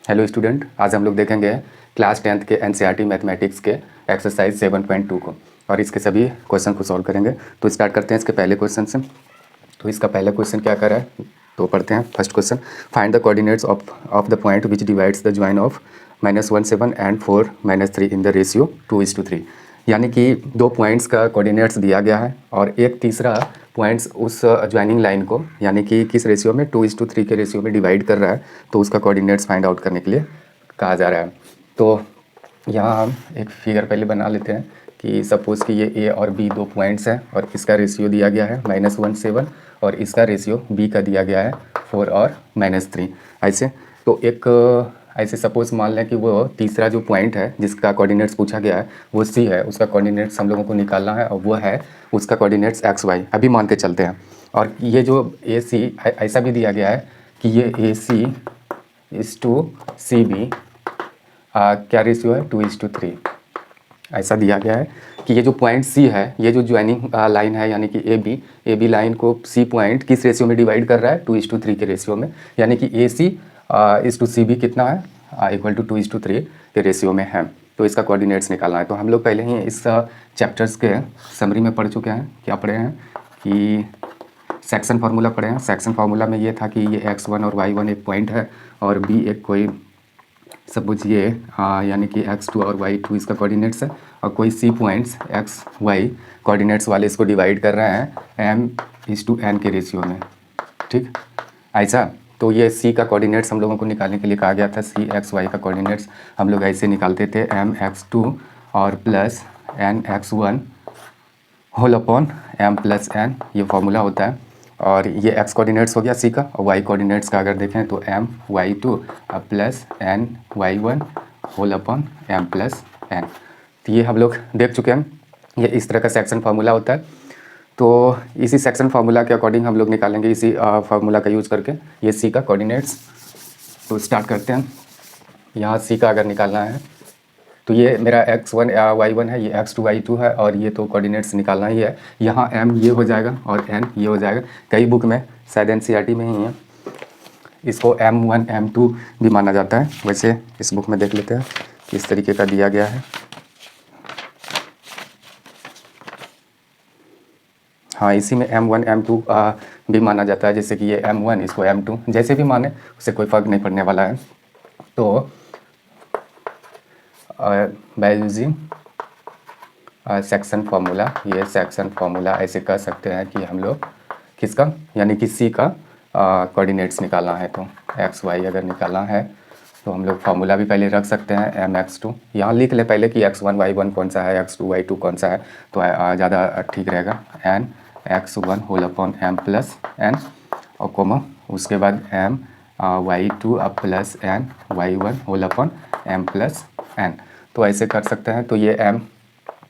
Hello student, आज हम लोग देखेंगे क्लास 10th के एनसीईआरटी मैथमेटिक्स के एक्सरसाइज 7.2 को और इसके सभी क्वेश्चन को सॉल्व करेंगे। तो स्टार्ट करते हैं इसके पहले क्वेश्चन से। तो इसका पहला क्वेश्चन क्या कर रहा है, तो पढ़ते हैं। First question, find the coordinates of the point which divides the join of -17 and 4-3 in the ratio 2:3। यानी कि दो पॉइंट्स का कोऑर्डिनेट्स दिया गया है और एक तीसरा पॉइंट्स उस ज्वाइनिंग लाइन को यानी कि किस रेशियो में 2:3 के रेशियो में डिवाइड कर रहा है, तो उसका कोऑर्डिनेट्स फाइंड आउट करने के लिए कहा जा रहा है। तो यहाँ हम एक फिगर पहले बना लेते हैं कि सपोज़ कि ये ए और बी दो पॉइंट्स हैं और इसका रेशियो दिया गया है -17 और इसका रेशियो बी का दिया गया है 4 और -3। ऐसे तो एक ऐसे सपोज़ मान लें कि वो तीसरा जो पॉइंट है जिसका कोऑर्डिनेट्स पूछा गया है वो सी है, उसका कोऑर्डिनेट्स हम लोगों को निकालना है और वो है उसका कोऑर्डिनेट्स XY अभी मान के चलते हैं। और ये जो ए सी ऐसा भी दिया गया है कि ये ए C is to C B क्या रेशियो है 2:3। ऐसा दिया गया है कि ये जो पॉइंट सी है, ये जो ज्वाइनिंग लाइन है यानी कि ए बी लाइन को सी पॉइंट किस रेशियो में डिवाइड कर रहा है 2:3 के रेशियो में, यानी कि ए C is to C B कितना है इक्वल टू 2:3 के रेशियो में है। तो इसका कोऑर्डिनेट्स निकालना है। तो हम लोग पहले ही इस चैप्टर्स के समरी में पढ़ चुके हैं। क्या पढ़े हैं कि सेक्शन फार्मूला पढ़े हैं। सेक्शन फार्मूला में ये था कि ये x1 और y1 एक पॉइंट है और b एक कोई सपोज ये यानी कि x2 और y2 इसका कोऑर्डिनेट्स है और कोई c points x y coordinates वाले इसको डिवाइड कर रहे हैं m:n के रेशियो में। ठीक ऐसा, तो ये c का कोऑर्डिनेट्स हम लोगों को निकालने के लिए कहा गया था। c x y का कोऑर्डिनेट्स हम लोग ऐसे निकालते थे m(x2) और plus n(x1) whole upon m+n, ये फॉर्मूला होता है। और ये x कोऑर्डिनेट्स हो गया c का और y कोऑर्डिनेट्स का अगर देखें तो m(y2) plus n(y1) whole upon m+n। तो ये हम लोग देख चुके हैं। ये इस तरह का सेक्शन फार्मूला होता है। तो इसी सेक्शन फार्मूला के अकॉर्डिंग हम लोग निकालेंगे, इसी फार्मूला का यूज़ करके ये c का कोऑर्डिनेट्स। तो स्टार्ट करते हैं। यहाँ c का अगर निकालना है तो ये मेरा x1 y1 है, ये x2 y2 है और ये तो कोऑर्डिनेट्स निकालना ही है। यहाँ m ये हो जाएगा और n ये हो जाएगा। कई बुक में शायद एनसीईआरटी में ही है, इसको m1 m2 भी माना जाता है। वैसे इस बुक में देख लेते हैं किस तरीके का दिया गया है। हाँ, इसी में m1 m2 भी माना जाता है। जैसे कि ये m1 इसको m2 जैसे भी माने उससे कोई फ़र्क नहीं पड़ने वाला है। तो बाय यूजिंग सेक्शन फार्मूला, ये सेक्शन फार्मूला ऐसे कर सकते हैं कि हम लोग किसका यानी कि सी का कोऑर्डिनेट्स निकालना है। तो एक्स वाई अगर निकालना है तो हम लोग फार्मूला भी पहले रख सकते हैं m(x2), यहाँ लिख ले पहले कि x1 y1 कौन सा है, x2 y2 कौन सा है, तो ज़्यादा ठीक रहेगा। n(x1) होल अपॉन m+n और कोमा उसके बाद m(y2) plus n(y1) whole upon m+n। तो ऐसे कर सकते हैं। तो ये m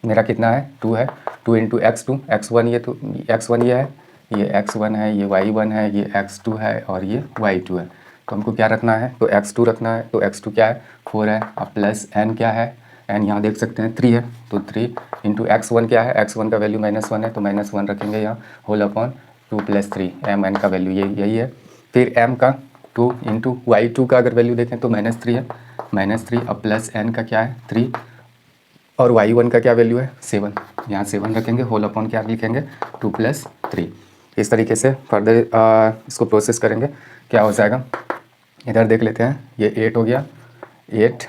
मेरा कितना है 2 है, 2 इंटू x2, x1 ये तो x1 ये है, ये x1 है, ये y1 है, ये x2 है और ये y2 है। तो हमको क्या रखना है, तो x2 रखना है। तो x2 क्या है 4 है और प्लस n क्या है, n यहाँ देख सकते हैं 3 है, तो 3 इंटू x1 क्या है, x1 का वैल्यू -1 है तो -1 रखेंगे यहाँ होल अपॉन 2 + 3 m(n) का वैल्यू यही है। फिर m का 2 इंटू y2 का अगर वैल्यू देखें तो -3 है, -3 और प्लस n का क्या है 3 और y1 का क्या वैल्यू है 7, यहाँ 7 रखेंगे होल अपॉन क्या लिखेंगे 2 + 3। इस तरीके से फर्दर इसको प्रोसेस करेंगे। क्या हो जाएगा इधर देख लेते हैं, ये 8 हो गया 8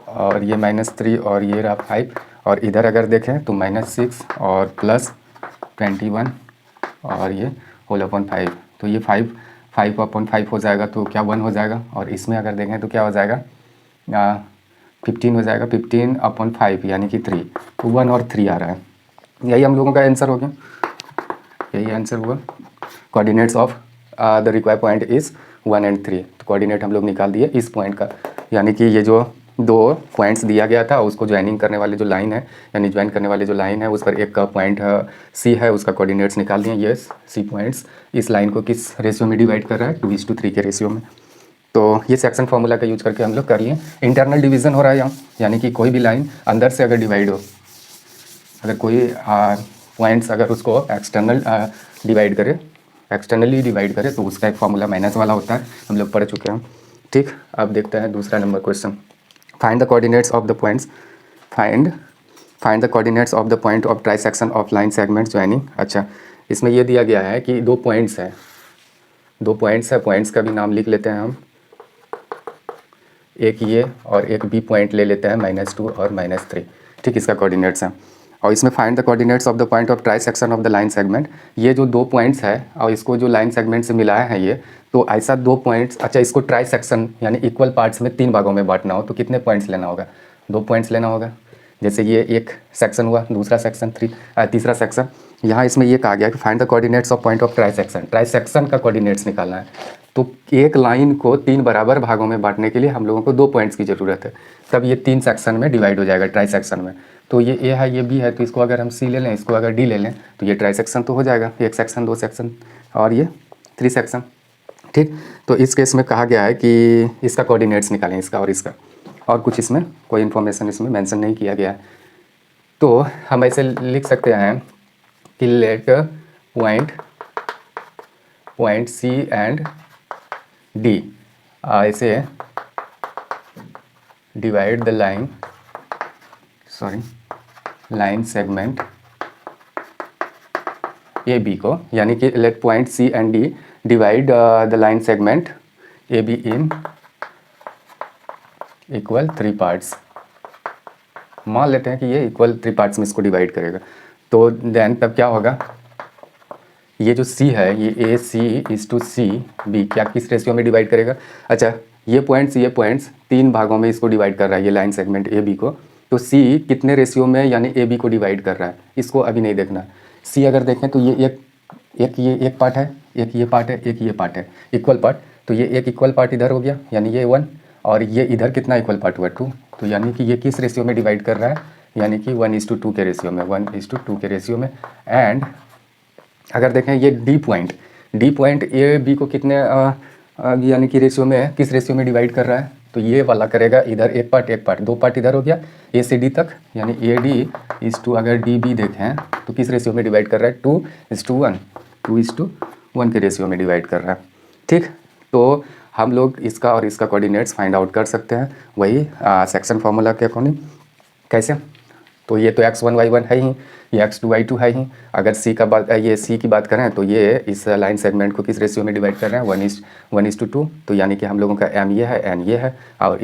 और ये -3 और ये रहा 5 और इधर अगर देखें तो -6 और प्लस 21 और ये होल अपॉन 5। तो ये 5 अपॉन 5 हो जाएगा तो क्या 1 हो जाएगा और इसमें अगर देखें तो क्या हो जाएगा 15 हो जाएगा, 15 अपॉन 5 यानी कि 3, तो 1 और 3 आ रहा है। यही हम लोगों का आंसर हो गया, यही आंसर हुआ। Coordinates of the required point is 1 and 3। तो कोऑर्डिनेट हम लोग निकाल दिए इस पॉइंट का, यानी कि ये जो दो पॉइंट्स दिया गया था उसको ज्वाइनिंग करने वाले जो लाइन है यानी ज्वाइन करने वाले जो लाइन है उस पर एक का पॉइंट सी है, उसका कोऑर्डिनेट्स निकाल दिए। ये सी पॉइंट्स इस लाइन को किस रेशियो में डिवाइड कर रहा है 2:3 के रेशियो में। तो ये सेक्शन फार्मूला का यूज करके हम लोग कर लिए। इंटरनल डिवीज़न हो रहा है यहाँ, यानी कि कोई भी लाइन अंदर से अगर डिवाइड हो, अगर कोई पॉइंट्स अगर उसको एक्सटर्नली डिवाइड करे तो उसका एक फार्मूला माइनस वाला होता है, हम लोग पढ़ चुके हैं। ठीक, अब देखते हैं दूसरा number question. Find the coordinates of the points find the coordinates of the point of trisection of line segment joining. अच्छा, इसमें ये दिया गया है कि दो पॉइंट्स है, पॉइंट्स का भी नाम लिख लेते हैं हम, एक ये और एक बी पॉइंट ले लेते हैं -2 और -3। ठीक, इसका कोऑर्डिनेट्स है। और इसमें find the coordinates of the point of trisection of the line segment. ये जो दो पॉइंट्स है और इसको जो लाइन सेगमेंट से मिलाया है ये, तो ऐसा दो पॉइंट्स, अच्छा इसको ट्राइसेक्शन यानी इक्वल पार्ट्स में 3 भागों में बांटना हो तो कितने पॉइंट्स लेना होगा? 2 पॉइंट्स लेना होगा। जैसे ये एक सेक्शन हुआ, दूसरा सेक्शन तीसरा सेक्शन। यहाँ इसमें ये कहा गया कि find the coordinates of point of trisection का कोऑर्डिनेट्स निकालना है। तो एक लाइन को 3 बराबर भागों में बांटने के लिए हम लोगों को 2 पॉइंट्स की ज़रूरत है, तब ये 3 सेक्शन में डिवाइड हो जाएगा ट्राइसेक्शन में। तो ये ए है, ये बी है, तो इसको अगर हम सी ले लें, इसको अगर डी ले लें तो ये ट्राइसेक्शन तो हो जाएगा, 1 सेक्शन 2 सेक्शन और ये 3 सेक्शन। ठीक, तो इस केस में कहा गया है कि इसका कोऑर्डिनेट्स निकालें, इसका और इसका, और कुछ इसमें कोई इन्फॉर्मेशन इसमें मेंशन नहीं किया गया है। तो हम ऐसे लिख सकते हैं कि let point C and D ऐसे divide the line segment A B को, यानी कि let point C and D divide the line segment A B in equal 3 parts. मान लेते हैं कि ये इक्वल 3 पार्ट्स में इसको डिवाइड करेगा। तो देन तब क्या होगा, ये जो C है ये ए सी इज टू सी बी क्या किस रेशियो में डिवाइड करेगा? अच्छा, ये पॉइंट्स 3 भागों में इसको डिवाइड कर रहा है, ये लाइन सेगमेंट ए बी को। तो C कितने रेशियो में यानी ए बी को डिवाइड कर रहा है, इसको अभी नहीं देखना। C अगर देखें तो ये एक पार्ट है, एक ये पार्ट है, एक ये पार्ट है, इक्वल पार्ट। तो ये एक इक्वल पार्ट इधर हो गया, यानी ये 1, और ये इधर कितना इक्वल पार्ट हुआ 2। तो यानी कि ये किस रेशियो में डिवाइड कर रहा है, यानी कि 1:2 के रेशियो में, 1:2 के रेशियो में। एंड अगर देखें ये डी पॉइंट ए बी को कितने यानी कि रेशियो में, किस रेशियो में डिवाइड कर रहा है? तो ये वाला करेगा इधर एक पार्ट 2 पार्ट इधर हो गया, ए से डी तक, यानी ए डी इज टू, अगर डी बी देखें तो किस रेशियो में डिवाइड कर रहा है? 2:1 के रेशियो में डिवाइड कर रहा है। ठीक, तो हम लोग इसका और इसका कोऑर्डिनेट्स फाइंड आउट कर सकते हैं वही सेक्शन फार्मूला के अकॉर्डिंग। कैसे? तो ये तो x1 y1 है ही, ये x2 y2 है ही। अगर C की बात करें तो ये इस लाइन सेगमेंट को किस रेशियो में डिवाइड कर रहे हैं? 1:2। तो यानी कि हम लोगों का m ये है, n ये है, और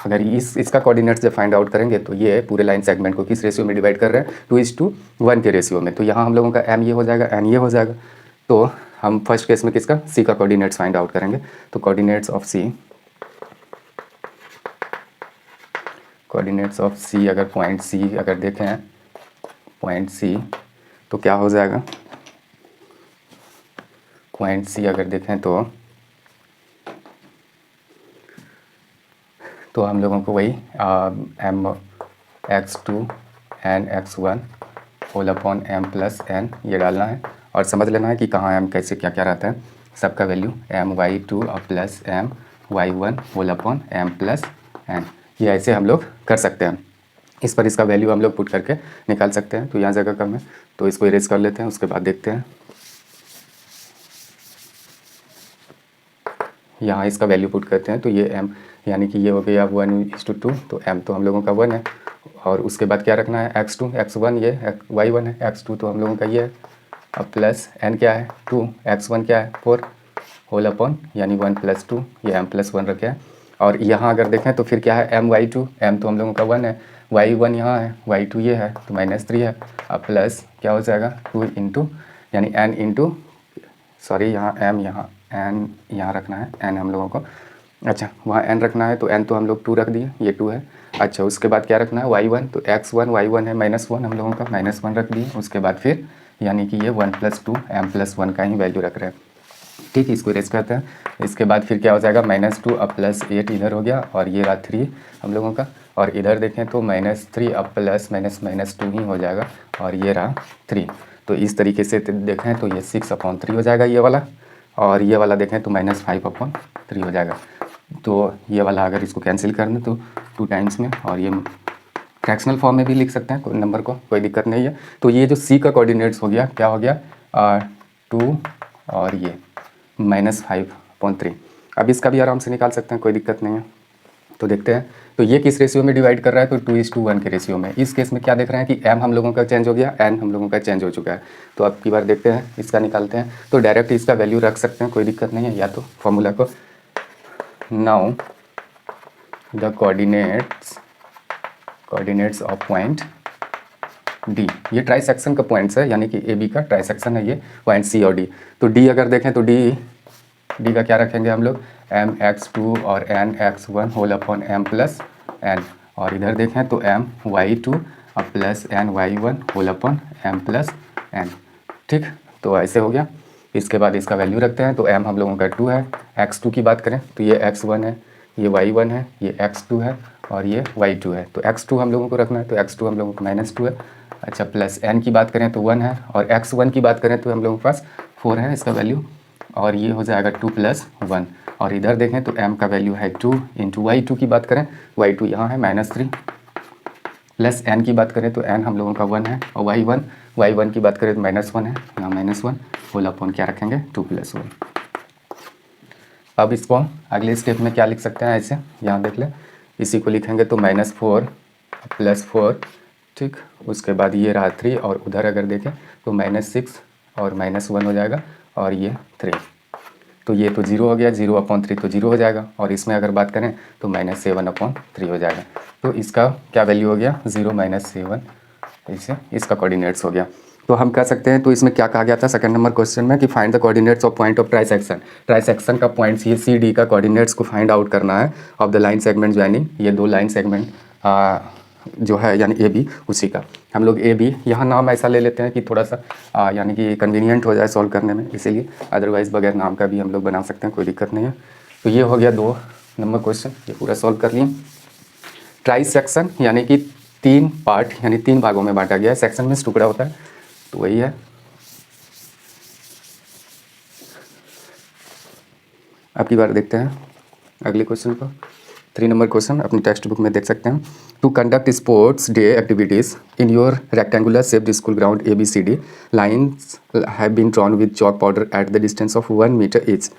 अगर इसका कोऑर्डिनेट्स जब फाइंड आउट करेंगे तो ये पूरे लाइन सेगमेंट को किस रेशियो में डिवाइड कर रहे हैं? 2:1 के रेशियो में। तो यहाँ हम लोगों का m ये हो जाएगा, n ये हो जाएगा। तो हम फर्स्ट केस में किसका, C का कोऑर्डिनेट्स फाइंड आउट करेंगे। तो कोऑर्डिनेट्स ऑफ C अगर पॉइंट C अगर देखें, पॉइंट C तो क्या हो जाएगा? पॉइंट C अगर देखें तो हम लोगों को वही m x2 n x1 whole upon m plus n ये डालना है, और समझ लेना है कि कहाँ m कैसे क्या क्या रहता है, सबका वैल्यू my2 और plus my1 whole upon m plus n। ये ऐसे हम लोग कर सकते हैं, इस पर इसका वैल्यू हम लोग पुट करके निकाल सकते हैं। तो यहाँ जगह कम है तो इसको इरेज कर लेते हैं, उसके बाद देखते हैं। यहाँ इसका वैल्यू पुट करते हैं तो ये m यानी कि ये हो गया 1:2, तो m तो हम लोगों का 1 है, और उसके बाद क्या रखना है? x2 x1 ये y1 है, x2 तो हम लोगों का ये है, अब प्लस n क्या है? 2, x1 क्या है? 4 होल अपॉन यानी 1 + 2, ये m + 1 रखे हैं। और यहाँ अगर देखें तो फिर क्या है? my2, m तो हम लोगों का 1 है, y1 यहाँ है, y2 ये है, तो -3 है, अब प्लस क्या हो जाएगा? 2 इंटू यानी n इंटू, सॉरी यहाँ m यहाँ n यहाँ रखना है, n हम लोगों को, अच्छा वहाँ n रखना है, तो n तो हम लोग 2 रख दिए, ये 2 है। अच्छा उसके बाद क्या रखना है? y1, तो x1 y1 है -1 हम लोगों का, -1 रख दिए। उसके बाद फिर यानी कि ये 1 + 2 m + 1 का ही वैल्यू रख रहे हैं। ठीक, इसको इरेज करते हैं। इसके बाद फिर क्या हो जाएगा? -2 अब +8 इधर हो गया, और ये रहा 3 हम लोगों का, और इधर देखें तो -3 अब प्लस -2 ही हो जाएगा, और ये रहा 3। तो इस तरीके से देखें तो ये 6/3 हो जाएगा ये वाला, और ये वाला देखें तो -5/3 हो जाएगा। तो ये वाला अगर इसको कैंसिल कर दें तो 2 टाइम्स में, और ये फ्रैक्शनल फॉर्म में भी लिख सकते हैं, कोई नंबर को, कोई दिक्कत नहीं है। तो ये जो C का कोऑर्डिनेट्स हो गया, क्या हो गया? 2 और ये -5/3। अब इसका भी आराम से निकाल सकते हैं, कोई दिक्कत नहीं है। तो देखते हैं, तो ये किस रेशियो में डिवाइड कर रहा है, तो 2:1 के रेशियो में। इस केस में क्या देख रहे हैं कि m हम लोगों का चेंज हो गया, n हम लोगों का चेंज हो चुका है। तो अब की बार देखते हैं, इसका निकालते हैं। तो डायरेक्ट इसका वैल्यू रख सकते हैं, कोई दिक्कत नहीं है, या तो फॉर्मूला को। Now the coordinates of point D, ये ट्राइसेक्शन का पॉइंट्स है, यानी कि ए बी का ट्राइसेक्शन है ये पॉइंट सी और डी। तो डी अगर देखें तो डी का क्या रखेंगे हम लोग, mx2 और nx1 whole upon m plus n, और इधर देखें तो my2 और plus ny1 whole upon m plus n। ठीक, तो ऐसे हो गया। इसके बाद इसका वैल्यू रखते हैं, तो m हम लोगों का 2 है। x2 की बात करें तो ये x1 है, ये y1 है, ये x2 है और ये y2 है। तो x2 हम लोगों को रखना है, तो x2 हम लोगों को -2 है। अच्छा, प्लस n की बात करें तो 1 है, और x1 की बात करें तो हम लोगों के पास 4 है इसका वैल्यू, और ये हो जाएगा 2 + 1। और इधर देखें तो m का वैल्यू है 2 इंटू y2 की बात करें, y2 यहाँ है -3, प्लस n की बात करें तो n हम लोगों का 1 है, और y1 की बात करें तो -1 है, यहाँ -1 होल अपॉन क्या रखेंगे 2 + 1। अब इसको अगले स्टेप में क्या लिख सकते हैं, ऐसे यहाँ देख लें, इसी को लिखेंगे तो -4 + 4, ठीक। उसके बाद ये रहा 3, और उधर अगर देखें तो -6 और -1 हो जाएगा, और ये 3, तो ये तो 0 हो गया, 0/3 तो 0 हो जाएगा, और इसमें अगर बात करें तो -7/3 हो जाएगा। तो इसका क्या वैल्यू हो गया, 0 - 7, इसे इसका कोऑर्डिनेट्स हो गया। तो हम कह सकते हैं, तो इसमें क्या कहा गया था सेकंड नंबर क्वेश्चन में कि find the coordinates of point of trisection. Trisection का पॉइंट ये सी डी का कोऑर्डिनेट्स को फाइंड आउट करना है of the line segment joining, ये दो लाइन सेगमेंट जो है यानी ए बी, उसी का हम लोग ए बी यहाँ नाम ऐसा ले लेते हैं कि थोड़ा सा यानी कि कन्वीनियंट हो जाए सॉल्व करने में, इसीलिए, अदरवाइज़ बगैर नाम का भी हम लोग बना सकते हैं, कोई दिक्कत नहीं है। तो ये हो गया 2 नंबर क्वेश्चन, ये पूरा सॉल्व कर लिए। ट्राइसेक्शन यानी कि 3 पार्ट, यानी 3 भागों में बांटा गया है। सेक्शन में टुकड़ा होता है, तो वही है। अब की बार देखते हैं अगले क्वेश्चन को। 3 नंबर क्वेश्चन अपनी टेक्स्ट बुक में देख सकते हैं। To conduct sports day activities in your rectangular shaped school ground ABCD, lines have been drawn with chalk powder at the distance of 1 meter each.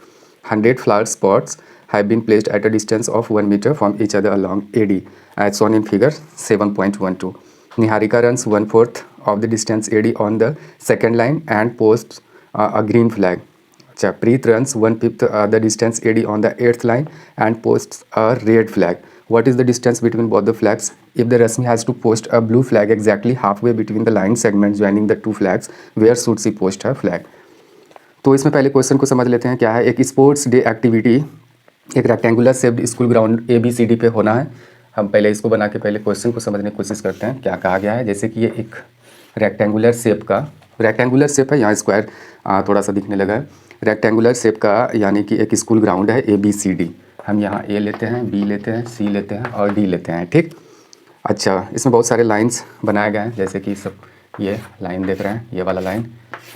100 flower spots have been placed at a distance of 1 meter from each other along AD, as shown in figure 7.12. Niharika runs 1/4 of the distance AD on the second line and posts a green flag. Preet runs 1/5 the distance AD on the 8th line and posts a red flag. What is the distance between both the flags? If the Rasmi has to post a blue flag exactly halfway between the line segments joining the two flags, where should she post her flag? तो इसमें पहले question को समझ लेते हैं क्या है। एक स्पोर्ट्स डे एक्टिविटी एक rectangular shaped school ground ABCD पे होना है। हम पहले इसको बना के पहले क्वेश्चन को समझने की कोशिश करते हैं क्या कहा गया है। जैसे कि ये एक रेक्टेंगुलर शेप है, यहाँ स्क्वायर थोड़ा सा दिखने लगा है। रेक्टेंगुलर शेप का यानी कि एक स्कूल ग्राउंड है ABCD। हम यहाँ A लेते हैं, B लेते हैं, C लेते हैं और D लेते हैं, ठीक। अच्छा, इसमें बहुत सारे लाइंस बनाए गए हैं, जैसे कि सब ये लाइन देख रहे हैं, ये वाला लाइन,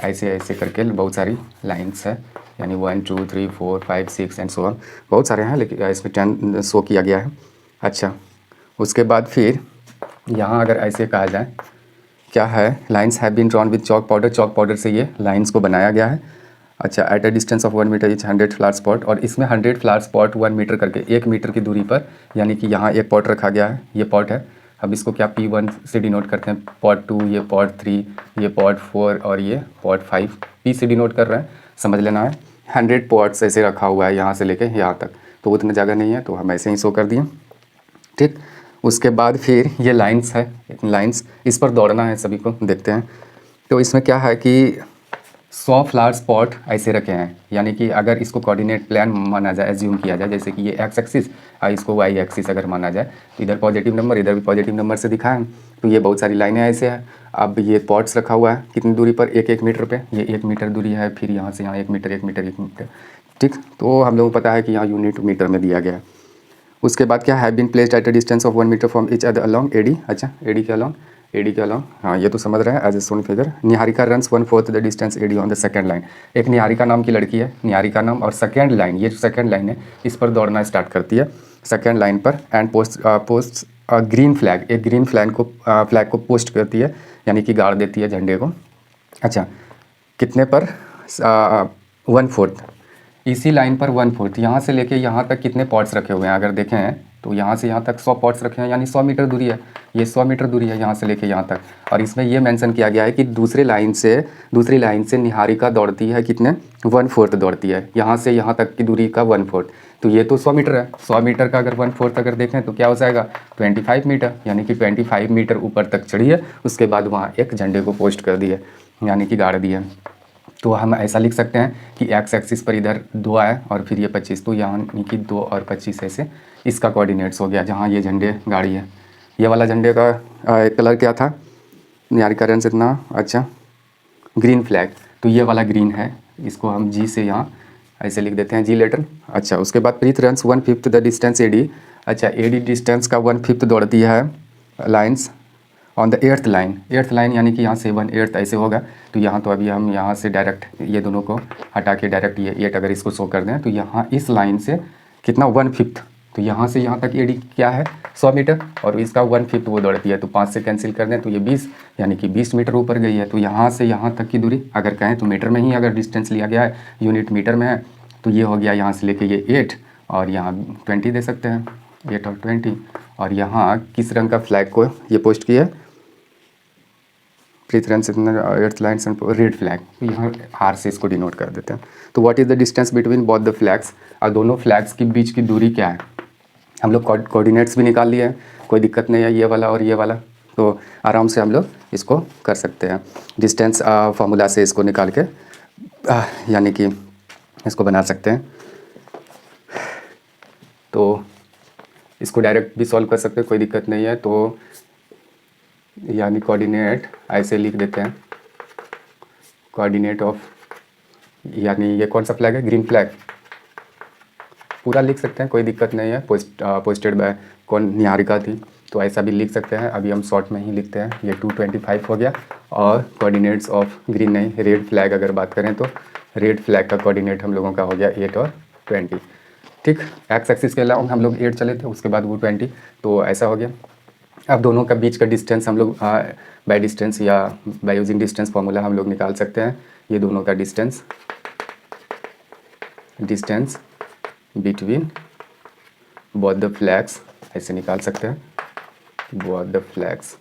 ऐसे ऐसे करके बहुत सारी लाइंस है, यानी 1 2 3 4 5 6 एंड सो ऑन, बहुत सारे हैं, लेकिन इसमें 10 शो किया गया है। अच्छा, उसके बाद फिर यहाँ अगर ऐसे कहा जाए क्या है, lines have been drawn with chalk powder से ये लाइंस को बनाया गया है। अच्छा, at a distance of 1 metre each 100 flower spot, और इसमें 100 फ्लावर स्पॉट 1 मीटर करके 1 मीटर की दूरी पर, यानी कि यहाँ एक पॉट रखा गया है, ये पॉट है। अब इसको क्या P1 से डिनोट करते हैं, पॉट 2, ये पॉट 3, ये पॉट 4 और ये पॉट 5, P से डिनोट कर रहे हैं, समझ लेना है। 100 पॉट्स ऐसे रखा हुआ है यहाँ से लेके यहाँ तक, तो उतनी जगह नहीं है, तो हम ऐसे ही शो कर दिए, ठीक। उसके बाद फिर ये लाइंस है, लाइंस इस पर दौड़ना है सभी को, देखते हैं। तो इसमें क्या है कि 100 फ्लावर स्पॉट ऐसे रखे हैं, यानी कि अगर इसको कोऑर्डिनेट प्लान माना जाए, एज्यूम किया जाए, जैसे कि ये एक्स एक्सिस और इसको वाई एक्सिस अगर माना जाए, तो इधर पॉजिटिव नंबर, इधर भी पॉजिटिव नंबर से दिखाएं, तो ये बहुत सारी लाइनें ऐसे हैं। अब ये पॉट्स रखा हुआ है कितनी दूरी पर, 1 मीटर पे, ये 1 मीटर दूरी है, फिर यहाँ से यहाँ 1 मीटर 1 मीटर 1 मीटर, ठीक। तो हम लोगों को पता है कि यहाँ यूनिट मीटर में दिया गया है। उसके बाद क्या, have been placed at a distance of 1 metre from each other along AD। अच्छा, AD के अलॉन्ग, हाँ ये तो समझ रहे हैं, as a shown figure. Niharika runs 1/4 the distance AD on the second line. एक निहारिका नाम की लड़की है, निहारिका नाम, और सेकंड लाइन, ये जो सेकंड लाइन है इस पर दौड़ना स्टार्ट करती है, सेकंड लाइन पर, एंड पोस्ट ग्रीन फ्लैग, एक ग्रीन फ्लैग को पोस्ट करती है, यानी कि गाड़ देती है झंडे को। अच्छा, कितने पर, 1/4, इसी लाइन पर 1/4 यहाँ से लेके यहाँ तक कितने पॉट्स रखे हुए हैं अगर देखें तो यहाँ से यहाँ तक 100 पॉट्स रखे हैं, यानी 100 मीटर दूरी है। ये 100 मीटर दूरी है यहाँ से लेके यहाँ तक। और इसमें ये मेंशन किया गया है कि दूसरी लाइन से निहारिका दौड़ती है कितने 1/4 दौड़ती है, यहाँ से यहाँ तक की दूरी का 1/4। तो ये तो 100 मीटर है, 100 मीटर का अगर 1/4 अगर देखें तो क्या हो जाएगा 25 मीटर, यानी कि 25 मीटर ऊपर तक चढ़ी है। उसके बाद वहाँ एक झंडे को पोस्ट कर दिए, यानी कि गाड़ दिए। तो हम ऐसा लिख सकते हैं कि एक्स एक्सिस पर इधर 2 आए और फिर ये 25, तो यानी कि 2 और 25 ऐसे इसका कोऑर्डिनेट्स हो गया जहाँ ये झंडे गाड़ी है। ये वाला झंडे का कलर क्या था निहारिका रन इतना, अच्छा ग्रीन फ्लैग, तो ये वाला ग्रीन है, इसको हम जी से यहाँ ऐसे लिख देते हैं, जी लेटर। अच्छा उसके बाद प्रीत रन्स 1/5 द डिस्टेंस एडी। अच्छा एडी डिस्टेंस का 1/5 दौड़ती है lines on the 8th line, यानी कि यहाँ से 1/8 ऐसे होगा। तो यहाँ तो अभी हम यहाँ से डायरेक्ट ये दोनों को हटा के डायरेक्ट ये 8 अगर इसको शो कर दें तो यहाँ इस लाइन से कितना 1/5, तो यहाँ से यहाँ तक एडी क्या है 100 मीटर और इसका 1/5 वो दौड़ती है। तो 5 से कैंसिल कर दें तो ये 20, यानी कि 20 मीटर ऊपर गई है। तो यहाँ से यहाँ तक की दूरी अगर कहें तो मीटर में ही अगर डिस्टेंस लिया गया है, यूनिट मीटर में है, तो ये हो गया यहाँ से लेके ये 8 और यहाँ 20 दे सकते हैं, 8 और 20। और यहाँ किस रंग का फ्लैग को ये पोस्ट किया है प्रीत रन से 8th लाइन रेड फ्लैग, यहाँ आर से इसको डिनोट कर देते हैं। तो what is the distance between both the flags, और दोनों फ्लैग्स के बीच की दूरी क्या है। हम लोग कोऑर्डिनेट्स भी निकाल लिए हैं, कोई दिक्कत नहीं है, ये वाला और ये वाला, तो आराम से हम लोग इसको कर सकते हैं। डिस्टेंस फार्मूला से इसको निकाल के यानी कि इसको बना सकते हैं। तो इसको डायरेक्ट भी सॉल्व कर सकते हैं, कोई दिक्कत नहीं है। तो यानी कोऑर्डिनेट ऐसे लिख देते हैं, कोऑर्डिनेट ऑफ, यानी ये कौन सा फ्लैग है ग्रीन फ्लैग, पूरा लिख सकते हैं कोई दिक्कत नहीं है। पोस्टेड बाय कौन निहारिका थी, तो ऐसा भी लिख सकते हैं। अभी हम शॉर्ट में ही लिखते हैं, ये 225 हो गया। और कोऑर्डिनेट्स ऑफ ग्रीन नहीं रेड फ्लैग अगर बात करें तो रेड फ्लैग का कोऑर्डिनेट हम लोगों का हो गया 8 और 20, ठीक। एक्स एक्सिस के अलावा हम लोग 8 चले थे, उसके बाद वो 20, तो ऐसा हो गया। अब दोनों का बीच का डिस्टेंस हम लोग बाय डिस्टेंस या बाय यूजिंग डिस्टेंस फार्मूला हम लोग निकाल सकते हैं। ये दोनों का distance between both the flags ऐसे निकाल सकते हैं। बोथ द फ्लैग्स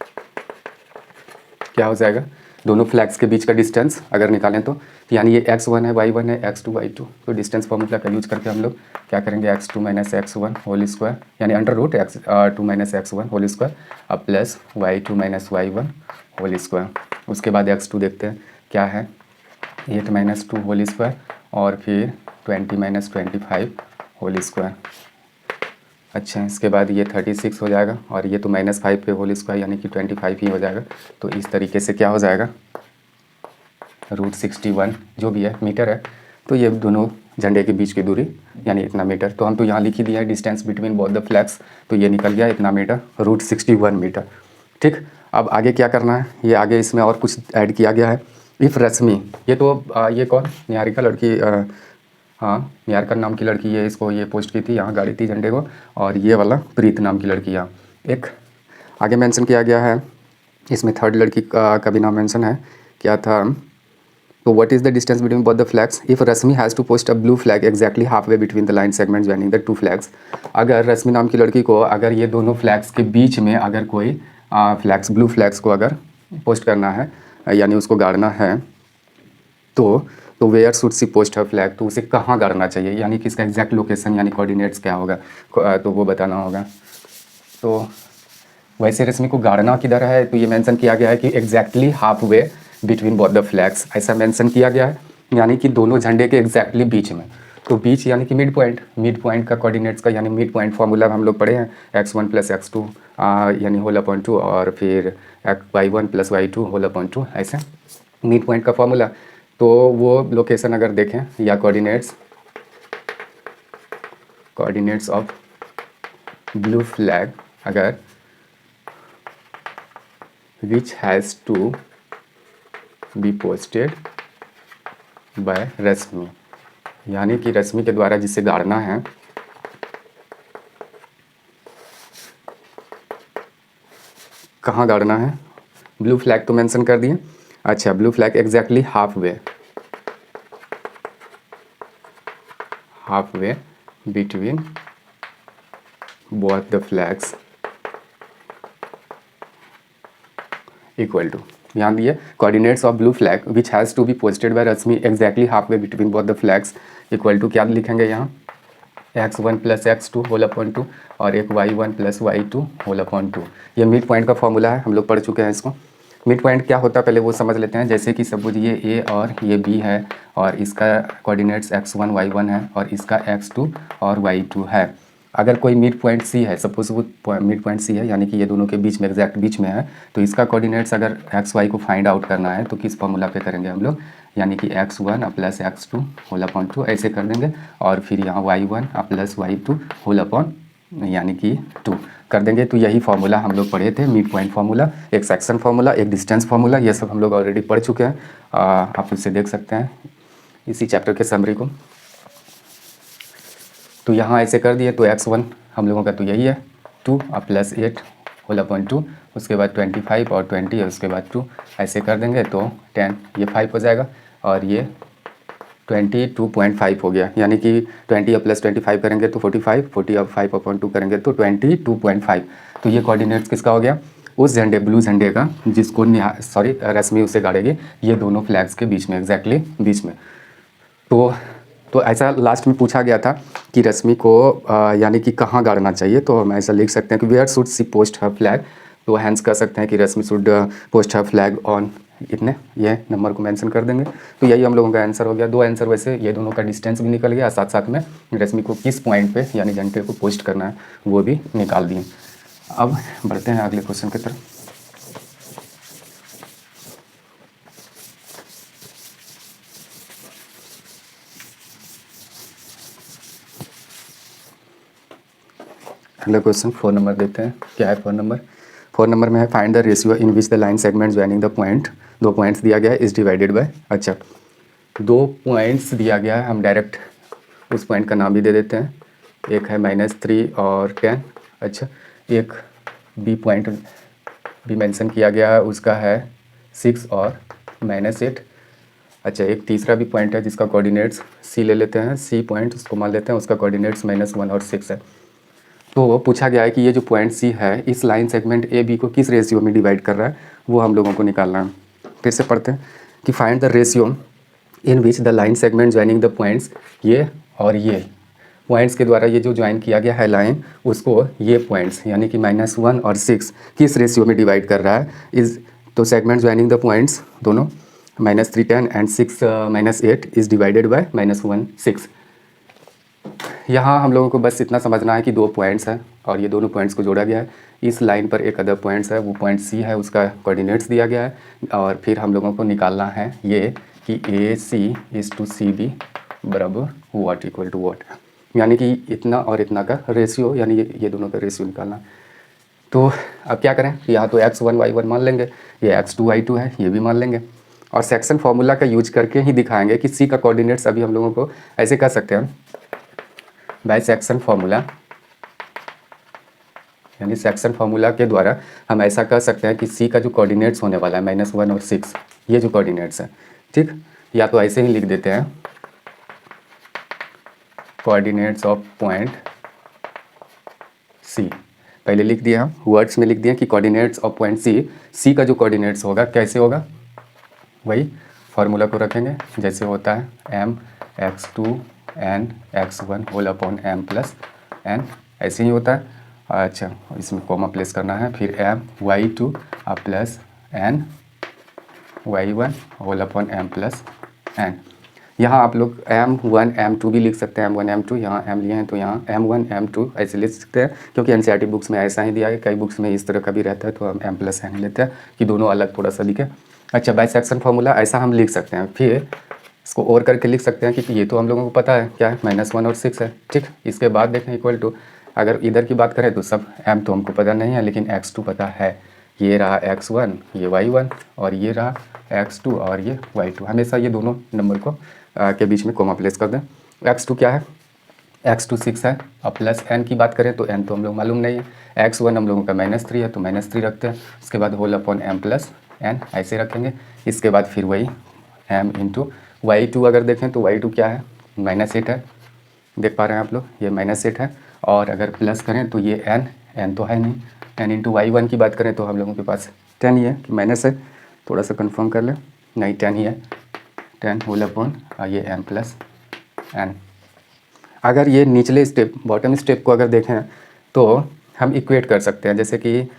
क्या हो जाएगा, दोनों फ्लैग्स के बीच का डिस्टेंस अगर निकालें तो यानी ये x1 है y1 है x2 y2, तो डिस्टेंस फार्मूला का यूज करके हम लोग क्या करेंगे x2 - x1 होल स्क्वायर, यानी under root x2 - x1 whole square अब plus y2 - y1 whole square. उसके बाद x2 देखते हैं क्या है 8 - 2 होल स्क्वायर और फिर 20 - 25 होल स्क्वायर। अच्छा इसके बाद ये 36 हो जाएगा और ये तो -5 पे होल स्क्वायर यानी कि 25 ही हो जाएगा। तो इस तरीके से क्या हो जाएगा √61 जो भी है मीटर है। तो ये दोनों झंडे के बीच की दूरी यानी इतना मीटर, तो हम तो यहाँ लिख ही दिया है distance between both the flags, तो ये निकल गया इतना मीटर √61 मीटर, ठीक। अब आगे क्या करना है, ये आगे इसमें और कुछ ऐड किया गया है। इफ़ रश्मि, ये तो ये कौन निहारिका लड़की, हाँ निहारिका नाम की लड़की है, इसको ये पोस्ट की थी, यहाँ गाड़ी थी झंडे को। और ये वाला प्रीत नाम की लड़की यहाँ एक आगे मेंशन किया गया है। इसमें थर्ड लड़की का भी नाम मेंशन है, क्या था, तो what is the distance between both the flags if Rashmi has to post a blue flag exactly half way between the line segments joining the 2 flags. अगर रश्मि नाम की लड़की को अगर ये दोनों फ्लैग्स के बीच में अगर कोई फ्लैग्स ब्लू फ्लैग्स को अगर पोस्ट करना है यानी उसको गाड़ना है तो where should she post her flag, तो उसे कहाँ गाड़ना चाहिए, यानी कि इसका एग्जैक्ट लोकेशन यानी कोऑर्डिनेट्स क्या होगा, तो वो बताना होगा। तो वैसे रश्मि को गाड़ना किधर है, तो ये मेंशन किया गया है कि exactly half way between both the flags, ऐसा मेंशन किया गया है, यानी कि दोनों झंडे के एग्जैक्टली बीच में। तो बीच यानी कि मिड पॉइंट का कोऑर्डिनेट्स का यानी मिड पॉइंट फार्मूला हम लोग पढ़े हैं x1 + x2 यानी होल अपॉन 2 और फिर y1 + y2 होल अपॉन 2, ऐसे मिड पॉइंट का फार्मूला। तो वो लोकेशन अगर देखें या कोऑर्डिनेट्स ऑफ ब्लू फ्लैग अगर which has to be posted by Rashmi, यानी कि रश्मि के द्वारा जिसे गाड़ना है, कहाँ गाड़ना है, ब्लू फ्लैग तो मेंशन कर दिए। अच्छा blue flag exactly half way half way between both the flags equal to, यहाँ दिए coordinates of blue flag which has to be posted by Rashmi exactly half way between both the flags equal to, क्या लिखेंगे यहाँ x1 plus x2 whole upon 2 और एक y1 plus y2 whole upon 2। ये mid point का formula है, हम लोग पढ़ चुके हैं इसको। मिड पॉइंट क्या होता है पहले वो समझ लेते हैं। जैसे कि सपोज ये a और ये b है और इसका कोऑर्डिनेट्स x1 y1 है और इसका x2 और y2 है। अगर कोई मिड पॉइंट c है, सपोज वो मिड पॉइंट c है यानी कि ये दोनों के बीच में एग्जैक्ट बीच में है, तो इसका कोऑर्डिनेट्स अगर एक्स वाई को फाइंड आउट करना है तो किस फॉर्मूला पे करेंगे हम लोग, यानी कि x1 plus x2 whole upon 2 ऐसे कर देंगे और फिर यहाँ y1 plus y2 whole upon यानी कि 2 कर देंगे। तो यही फार्मूला हम लोग पढ़े थे, मिड पॉइंट फार्मूला, एक सेक्शन फार्मूला, एक डिस्टेंस फार्मूला, ये सब हम लोग ऑलरेडी पढ़ चुके हैं। आप उससे देख सकते हैं इसी चैप्टर के समरी को। तो यहाँ ऐसे कर दिए तो x1 हम लोगों का तो यही है 2 प्लस 8 होल अपॉन 2, उसके बाद 25 और 20 है, उसके बाद 2 ऐसे कर देंगे तो 10, ये 5 हो जाएगा और ये 22.5 हो गया, यानी कि 20 प्लस 25 करेंगे तो 45, 40 अब 5 अपॉन 2 करेंगे तो 22.5। तो ये कोऑर्डिनेट्स किसका हो गया, उस झंडे ब्लू झंडे का जिसको रश्मि उसे गाड़ेगी, ये दोनों फ्लैग्स के बीच में एग्जैक्टली बीच में। तो ऐसा लास्ट में पूछा गया था कि रश्मि को यानी कि कहाँ गाड़ना चाहिए, तो हम ऐसा लिख सकते हैं कि where should she post her flag, तो हैंस कर सकते हैं कि Rashmi should post her flag on इतने, ये नंबर को मेंशन कर देंगे। तो यही हम लोगों का आंसर हो गया। दो आंसर वैसे, ये दोनों का डिस्टेंस भी निकल गया, साथ साथ में रश्मि को किस पॉइंट पे यानी घंटे को पोस्ट करना है वो भी निकाल दिए। अब बढ़ते हैं अगले क्वेश्चन की तरफ। अगला क्वेश्चन 4 नंबर देखते हैं, क्या है 4 नंबर में है find the ratio in which the line segment joining the point, 2 points दिया गया है, इज डिवाइडेड बाय। अच्छा 2 पॉइंट्स दिया गया है, हम डायरेक्ट उस पॉइंट का नाम भी दे देते हैं, एक है -3 और 10। अच्छा एक बी पॉइंट भी मेंशन किया गया है, उसका है 6 और -8। अच्छा एक तीसरा भी पॉइंट है जिसका कोऑर्डिनेट्स सी ले लेते हैं, सी पॉइंट उसको मान लेते हैं, उसका कोऑर्डिनेट्स -1 और 6 है। तो पूछा गया है कि ये जो पॉइंट सी है इस लाइन सेगमेंट ए बी को किस रेशियो में डिवाइड कर रहा है, वो हम लोगों को निकालना है। फिर से पढ़ते हैं कि find the ratio in which the line segment joining the points, ये और ये पॉइंट्स के द्वारा ये जो ज्वाइन किया गया है लाइन, उसको ये पॉइंट्स यानी कि -1 और 6 किस रेशियो में डिवाइड कर रहा है इज, तो सेगमेंट ज्वाइनिंग द पॉइंट्स दोनों -3 10 एंड 6 -8 इज डिवाइडेड बाय -1 6। यहाँ हम लोगों को बस इतना समझना है कि 2 पॉइंट्स हैं और ये दोनों पॉइंट्स को जोड़ा गया है। इस लाइन पर एक अदर पॉइंट्स है, वो पॉइंट सी है, उसका कोऑर्डिनेट्स दिया गया है और फिर हम लोगों को निकालना है ये कि ए C is to C B बराबर व्हाट इक्वल टू व्हाट, यानी कि इतना और इतना का रेशियो, यानी ये दोनों का रेशियो निकालना। तो अब क्या करें, यहाँ तो x1 y1 मान लेंगे, ये x2 y2 है ये भी मान लेंगे और सेक्शन फार्मूला का यूज करके ही दिखाएंगे कि सी का कोऑर्डिनेट्स अभी हम लोगों को ऐसे कर सकते हैं बाय सेक्शन फार्मूला, यानी सेक्शन फार्मूला के द्वारा हम ऐसा कर सकते हैं कि सी का जो कोऑर्डिनेट्स होने वाला है -1 और 6, ये जो कोऑर्डिनेट्स है, ठीक, या तो ऐसे ही लिख देते हैं कोऑर्डिनेट्स ऑफ पॉइंट सी, पहले लिख दिया हम वर्ड्स में लिख दिया कि कोऑर्डिनेट्स ऑफ पॉइंट सी का जो कोऑर्डिनेट्स होगा कैसे होगा, वही फार्मूला को रखेंगे जैसे होता है m x2 n x1 whole upon m plus n, ऐसे ही होता है। अच्छा इसमें कॉमा प्लेस करना है, फिर m y2 plus n y1 whole upon m plus n। यहाँ आप लोग m1 m2 भी लिख सकते हैं, m1 m2, यहाँ m लिए हैं तो यहाँ m1 m2 ऐसे लिख सकते हैं, क्योंकि एनसीईआरटी बुक्स में ऐसा ही दिया है, कई बुक्स में इस तरह का भी रहता है, तो हम m प्लस n लेते हैं कि दोनों अलग थोड़ा सा दिखे। अच्छा बाय सेक्शन फार्मूला ऐसा हम लिख सकते हैं, फिर इसको और करके लिख सकते हैं कि ये तो हम लोगों को पता है क्या है -1 और 6 है, ठीक। इसके बाद देखें इक्वल टू, अगर इधर की बात करें तो सब m तो हमको पता नहीं है लेकिन x2 पता है, ये रहा x1 ये y1 और ये रहा x2 और ये y2, हमेशा ये दोनों नंबर को के बीच में कोमा प्लेस कर दें। x2 क्या है, x2 6 है, अब प्लस n की बात करें तो n तो हम लोग मालूम नहीं है, x1 हम लोगों का -3 है तो -3 रखते हैं, उसके बाद whole upon m plus n ऐसे रखेंगे, इसके बाद फिर वही m इंटू y2 अगर देखें तो y2 क्या है -8 है, देख पा रहे हैं आप लोग, ये -8 है। और अगर प्लस करें तो ये n तो है नहीं, n इंटू y1 की बात करें तो हम लोगों के पास 10 ही है कि माइनस है, थोड़ा सा कंफर्म कर लें, नहीं 10 ही है, 10 होल अपॉन ये m प्लस n। अगर ये निचले स्टेप बॉटम स्टेप को अगर देखें तो हम इक्वेट कर सकते हैं, जैसे कि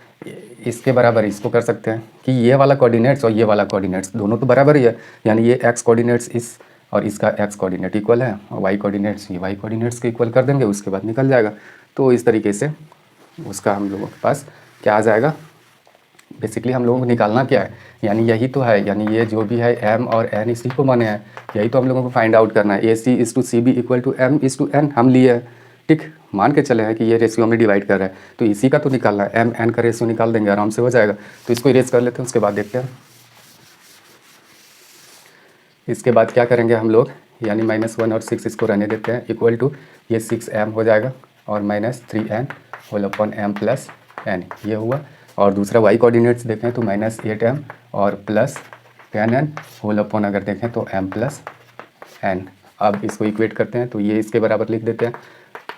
इसके बराबर इसको कर सकते हैं कि ये वाला कोऑर्डिनेट्स और ये वाला कोऑर्डिनेट्स दोनों तो बराबर ही है, यानी ये x कोऑर्डिनेट्स इस और इसका x कोऑर्डिनेट इक्वल है, और y कोऑर्डिनेट्स ये y कोऑर्डिनेट्स के इक्वल कर देंगे, उसके बाद निकल जाएगा। तो इस तरीके से उसका हम लोगों के पास क्या आ जाएगा, बेसिकली हम लोगों को निकालना क्या है, यानी यही तो है, यानी ये जो भी है m और n इसी को माने हैं, यही तो हम लोगों को फाइंड आउट करना है। AC/CB इक्वल टू m/n हम लिए हैं, ठीक, मान के चले हैं कि ये रेशियो में डिवाइड कर रहा है, तो इसी का तो निकालना है, m n का रेशियो निकाल देंगे, आराम से हो जाएगा। तो इसको इरेज कर लेते हैं, उसके बाद देखते हैं इसके बाद क्या करेंगे हम लोग, यानी -1 और 6 इसको रहने देते हैं, इक्वल टू ये 6m हो जाएगा और -3n whole upon m plus n, ये हुआ। और दूसरा y कोऑर्डिनेट्स देखें तो -8m और प्लस 10n होल अपॉन अगर देखें तो m प्लस n। अब इसको इक्वेट करते हैं तो ये इसके बराबर लिख देते हैं,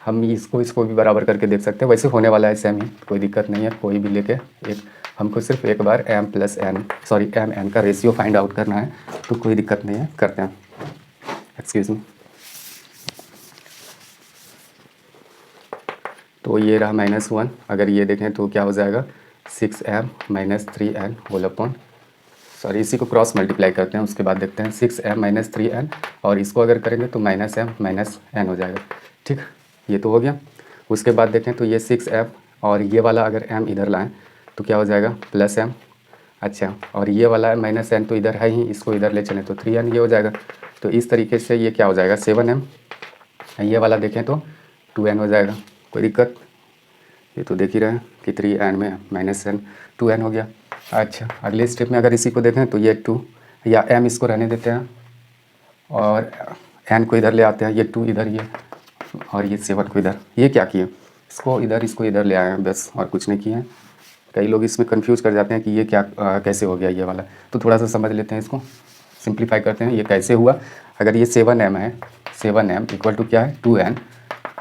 हम इसको भी बराबर करके देख सकते हैं, वैसे होने वाला है सेम ही, कोई दिक्कत नहीं है, कोई भी लेके एक, हमको सिर्फ एक बार m n का रेशियो फाइंड आउट करना है, तो कोई दिक्कत नहीं है, करते हैं। एक्सक्यूज़ मी, तो ये रहा -1, अगर ये देखें तो क्या हो जाएगा 6m - 3n whole upon, sorry इसी को क्रॉस मल्टीप्लाई करते हैं, उसके बाद देखते हैं 6m - 3n और इसको अगर करेंगे तो -m - n हो जाएगा, ठीक, ये तो हो गया। उसके बाद देखें तो ये 6m और ये वाला अगर m इधर लाएं तो क्या हो जाएगा +m, अच्छा, और ये वाला -n तो इधर है ही, इसको इधर ले चलें तो 3n ये हो जाएगा। तो इस तरीके से ये क्या हो जाएगा 7m, ये वाला देखें तो 2n हो जाएगा, कोई दिक्कत, ये तो देख ही रहे हैं कि 3n में -n 2n हो गया। अच्छा, अगले स्टेप में अगर इसी को देखें तो ये 2 या m इसको रहने देते हैं और n को इधर ले आते हैं, ये 2 इधर, ये और ये 7 को इधर, ये क्या किए, इसको इधर ले आए हैं बस, और कुछ नहीं किए हैं। कई लोग इसमें कंफ्यूज कर जाते हैं कि ये क्या कैसे हो गया ये वाला, तो थोड़ा सा समझ लेते हैं, इसको सिंप्लीफाई करते हैं, ये कैसे हुआ। अगर ये 7m है, 7m इक्वल टू क्या है 2n,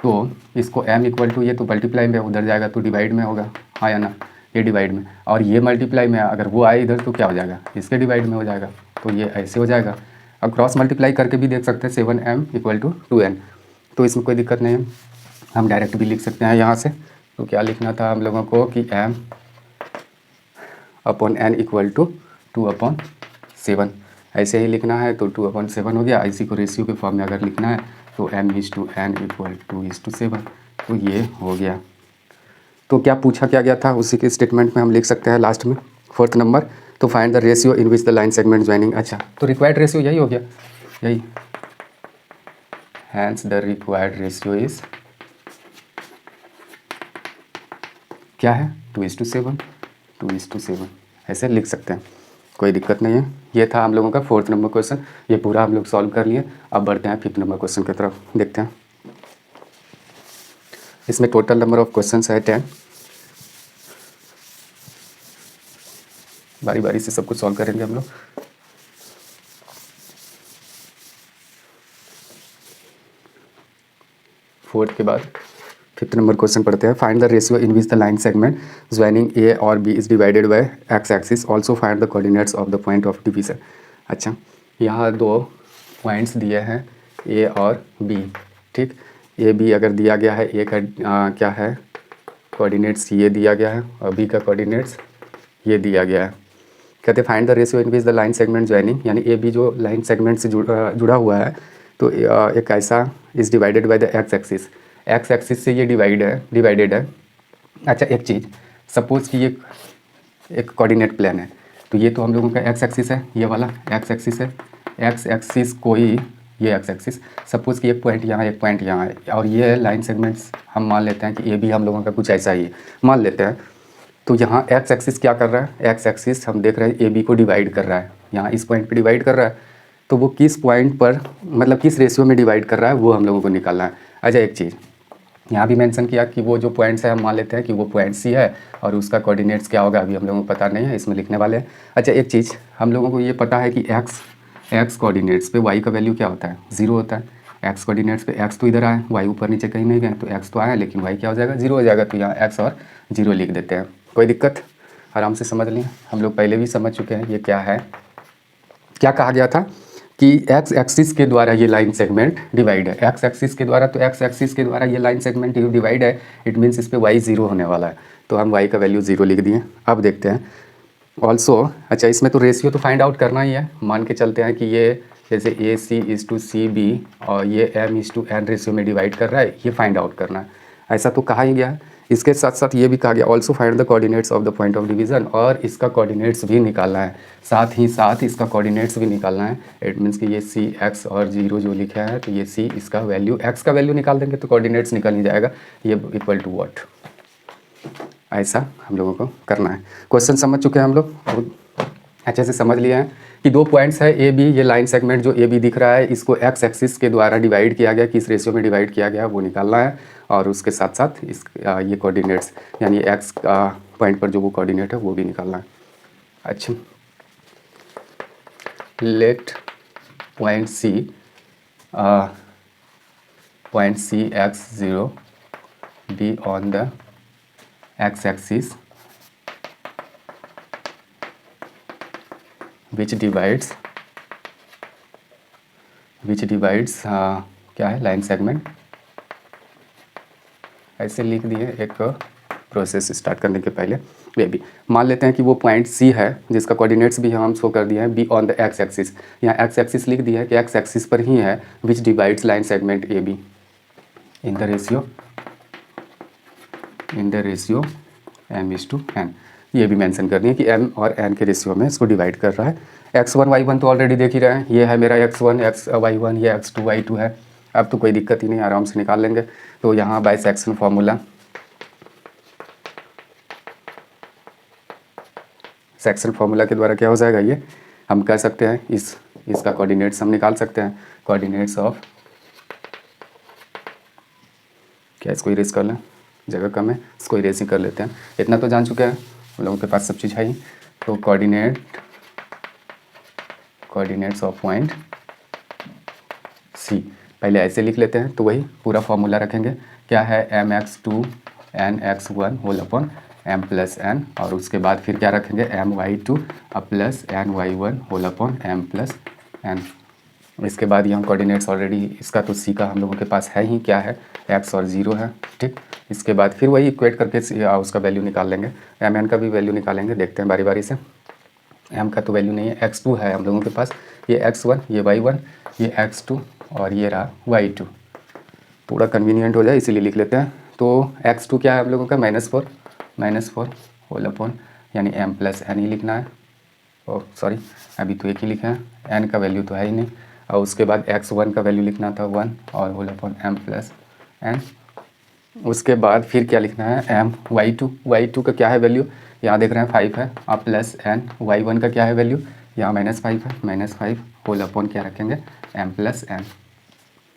तो इसको m इक्वल टू ये तो मल्टीप्लाई में उधर जाएगा तो डिवाइड में होगा, हाँ या ना, ये डिवाइड में, और ये मल्टीप्लाई में अगर वो आए इधर तो क्या हो जाएगा इसके डिवाइड में हो जाएगा, तो ये ऐसे हो जाएगा। अब क्रॉस मल्टीप्लाई करके भी देख सकते हैं 7m इक्वल टू 2n, तो इसमें कोई दिक्कत नहीं है, हम डायरेक्ट भी लिख सकते हैं यहाँ से। तो क्या लिखना था हम लोगों को कि m upon n equal to 2/7, ऐसे ही लिखना है, तो 2/7 हो गया। इसी को रेशियो के फॉर्म में अगर लिखना है तो m/n इक्वल 2:7, तो ये हो गया। तो क्या पूछा क्या गया था उसी के स्टेटमेंट में हम लिख सकते हैं लास्ट में 4th नंबर, तो find the ratio in which the line segment joining, अच्छा तो रिक्वायर्ड रेशियो यही हो गया, यही, hence the required ratio is क्या है 2:7, ऐसे लिख सकते हैं, कोई दिक्कत नहीं है। ये था हम लोगों का 4th नंबर क्वेश्चन, ये पूरा हम लोग सॉल्व कर लिए। अब बढ़ते हैं 5th नंबर क्वेश्चन की तरफ, देखते हैं। इसमें टोटल नंबर ऑफ क्वेश्चंस है 10, बारी बारी से सब कुछ सॉल्व करेंगे हम लोग। फोर्थ के बाद 5th नंबर क्वेश्चन पढ़ते हैं। Find the ratio in which the line segment joining A और B is divided by x axis, also find the coordinates of the point of division. अच्छा, यहाँ 2 पॉइंट्स दिए हैं ए और बी, ठीक, ए बी अगर दिया गया है, ए का क्या है कोऑर्डिनेट्स ये दिया गया है और बी का कोऑर्डिनेट्स ये दिया गया है। कहते हैं find the ratio in which the line segment joining, यानी ए बी जो लाइन सेगमेंट से जुड़ा हुआ है, तो एक ऐसा is divided by the X axis से ये डिवाइडेड है। अच्छा, एक चीज़, सपोज़ कि ये एक कोऑर्डिनेट प्लेन है, तो ये तो हम लोगों का एक्स एक्सिस है, ये वाला एक्स एक्सिस है, एक्स एक्सिस कोई ये एक्स एक्सिस, सपोज़ कि एक पॉइंट यहाँ एक पॉइंट यहाँ है, और ये लाइन सेगमेंट्स हम मान लेते हैं कि ये भी हम लोगों का कुछ ऐसा ही है, मान लेते हैं। तो यहाँ एक्स एक्सिस क्या कर रहा है, एक्स एक्सिस हम देख रहे हैं ए बी को डिवाइड कर रहा है, यहाँ इस पॉइंट पे डिवाइड कर रहा है, तो वो किस पॉइंट पर मतलब किस रेशियो में डिवाइड कर रहा है वो हम लोगों को निकालना है। अच्छा, एक चीज़ यहाँ भी मेंशन किया कि वो जो पॉइंट्स है हम मान लेते हैं कि वो पॉइंट्स ही है, और उसका कोऑर्डिनेट्स क्या होगा अभी हम लोगों को पता नहीं है, इसमें लिखने वाले हैं। अच्छा, एक चीज़ हम लोगों को ये पता है कि एक्स कोऑर्डिनेट्स पे वाई का वैल्यू क्या होता है 0 होता है, एक्स कोऑर्डिनेट्स पे एक्स तो इधर आए, वाई ऊपर नीचे कहीं नहीं गए, तो एक्स तो आया लेकिन वाई क्या हो जाएगा, 0 हो जाएगा। तो यहाँ एक्स और 0 लिख देते हैं। कोई दिक्कत, आराम से समझ लें, हम लोग पहले भी समझ चुके हैं। ये क्या है, क्या कहा गया था कि एक्स एक्सिस के द्वारा ये लाइन सेगमेंट डिवाइड है, एक्स एक्सिस के द्वारा, तो एक्स एक्सिस के द्वारा ये लाइन सेगमेंट डिवाइड है, इट मीन्स इस पर वाई 0 होने वाला है, तो हम वाई का वैल्यू 0 लिख दिए। अब देखते हैं ऑल्सो, अच्छा इसमें तो रेशियो तो फाइंड आउट करना ही है, मान के चलते हैं कि ये जैसे A C is to C B और ये M is to N ratio में डिवाइड कर रहा है, ये फाइंड आउट करना है, ऐसा तो कहा ही गया है। इसके साथ साथ ये भी कहा गया also find the coordinates of the point of division, और इसका कोऑर्डिनेट्स भी निकालना है, साथ ही साथ इसका कोऑर्डिनेट्स भी निकालना है। इट मीन्स कि ये सी एक्स और 0 जो लिखा है, तो ये सी इसका वैल्यू, एक्स का वैल्यू निकाल देंगे तो कोऑर्डिनेट्स निकल ही जाएगा, ये इक्वल टू व्हाट, ऐसा हम लोगों को करना है। क्वेश्चन समझ चुके हैं हम लोग, बहुत अच्छे से समझ लिया है कि 2 पॉइंट्स है ए बी, ये लाइन सेगमेंट जो ए बी दिख रहा है इसको एक्स एक्सिस के द्वारा डिवाइड किया गया, किस रेशियो में डिवाइड किया गया वो निकालना है, और उसके साथ साथ इस ये कोऑर्डिनेट्स यानी एक्स पॉइंट पर जो वो कोऑर्डिनेट है वो भी निकालना है। अच्छा, let point C X 0 B on the X axis which divides क्या है, लाइन सेगमेंट, ऐसे लिख दिए एक प्रोसेस स्टार्ट करने के पहले। ये भी मान लेते हैं कि वो पॉइंट सी है जिसका कोऑर्डिनेट्स भी हम शो कर दिए हैं, B on the X axis, यहाँ एक्स एक्सिस लिख दिया है कि एक्स एक्सिस पर ही है, which divides line segment A B in the ratio M is to N, ये भी मेंशन कर दिए कि एम और एन के रेशियो में इसको डिवाइड कर रहा है। x1 y1 तो ऑलरेडी देख ही रहे हैं, ये है मेरा x1 y1, ये x2 y2 है, अब तो कोई दिक्कत ही नहीं, आराम से निकाल लेंगे। तो यहाँ bye section formula, section formula के द्वारा क्या हो जाएगा, ये हम कह सकते हैं इसका कोऑर्डिनेट्स हम निकाल सकते हैं, कोऑर्डिनेट्स ऑफ, क्या इसको इरेज कर लें, जगह कम है, इसको इरेज ही कर लेते हैं, इतना तो जान चुके हैं हम लोगों के पास सब चीज़ है ही। तो कोऑर्डिनेट्स ऑफ पॉइंट सी पहले ऐसे लिख लेते हैं, तो वही पूरा फॉर्मूला रखेंगे, क्या है mx2 nx1 whole upon m plus n, और उसके बाद फिर क्या रखेंगे my2 plus ny1 whole upon m plus n। इसके बाद यहाँ कोऑर्डिनेट्स ऑलरेडी, इसका तो सी का हम लोगों के पास है ही, क्या है x और 0 है, ठीक। इसके बाद फिर वही इक्वेट करके उसका वैल्यू निकाल लेंगे, mn का भी वैल्यू निकालेंगे, देखते हैं बारी बारी से। m का तो वैल्यू नहीं है, x2 है हम लोगों के पास, ये x1, ये y1, ये x2 और ये रहा y2, थोड़ा कन्वीनियंट हो जाए इसीलिए लिख लेते हैं। तो x2 क्या है हम लोगों का, -4 होल अपॉन, यानी m प्लस n ही लिखना है, ओह सॉरी अभी तो एक ही लिखा है, n का वैल्यू तो है ही नहीं, और उसके बाद x1 का वैल्यू लिखना था 1 और whole upon m plus n। उसके बाद फिर क्या लिखना है m y2 का क्या है वैल्यू, यहाँ देख रहे हैं 5 है, अब प्लस n, y1 का क्या है वैल्यू, यहाँ -5 है, -5 होल अपॉन क्या रखेंगे m प्लस n।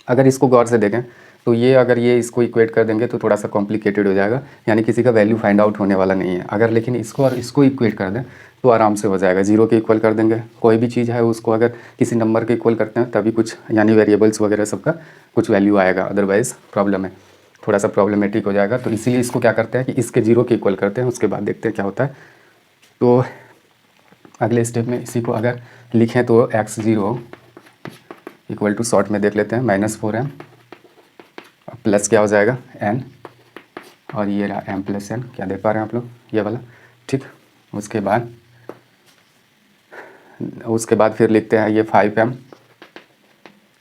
अगर इसको गौर से देखें तो ये अगर ये इसको इक्वेट कर देंगे तो थोड़ा सा कॉम्प्लिकेटेड हो जाएगा, यानी किसी का वैल्यू फाइंड आउट होने वाला नहीं है। अगर लेकिन इसको और इसको इक्वेट कर दें तो आराम से हो जाएगा, 0 के इक्वल कर देंगे, कोई भी चीज़ है उसको अगर किसी नंबर के इक्वल करते हैं तभी कुछ, यानी वेरिएबल्स वगैरह सबका कुछ वैल्यू आएगा, अदरवाइज़ प्रॉब्लम है, थोड़ा सा प्रॉब्लमेटिक हो जाएगा। तो इसीलिए इसको क्या करते हैं कि इसके 0 के इक्वल करते हैं, उसके बाद देखते हैं क्या होता है। तो अगले स्टेप में इसी को अगर लिखें तो x0 इक्वल टू शॉर्ट में देख लेते हैं -4m प्लस क्या हो जाएगा n, और ये रहा m प्लस n, क्या देख पा रहे हैं आप लोग, ये वाला, ठीक। उसके बाद फिर लिखते हैं ये 5m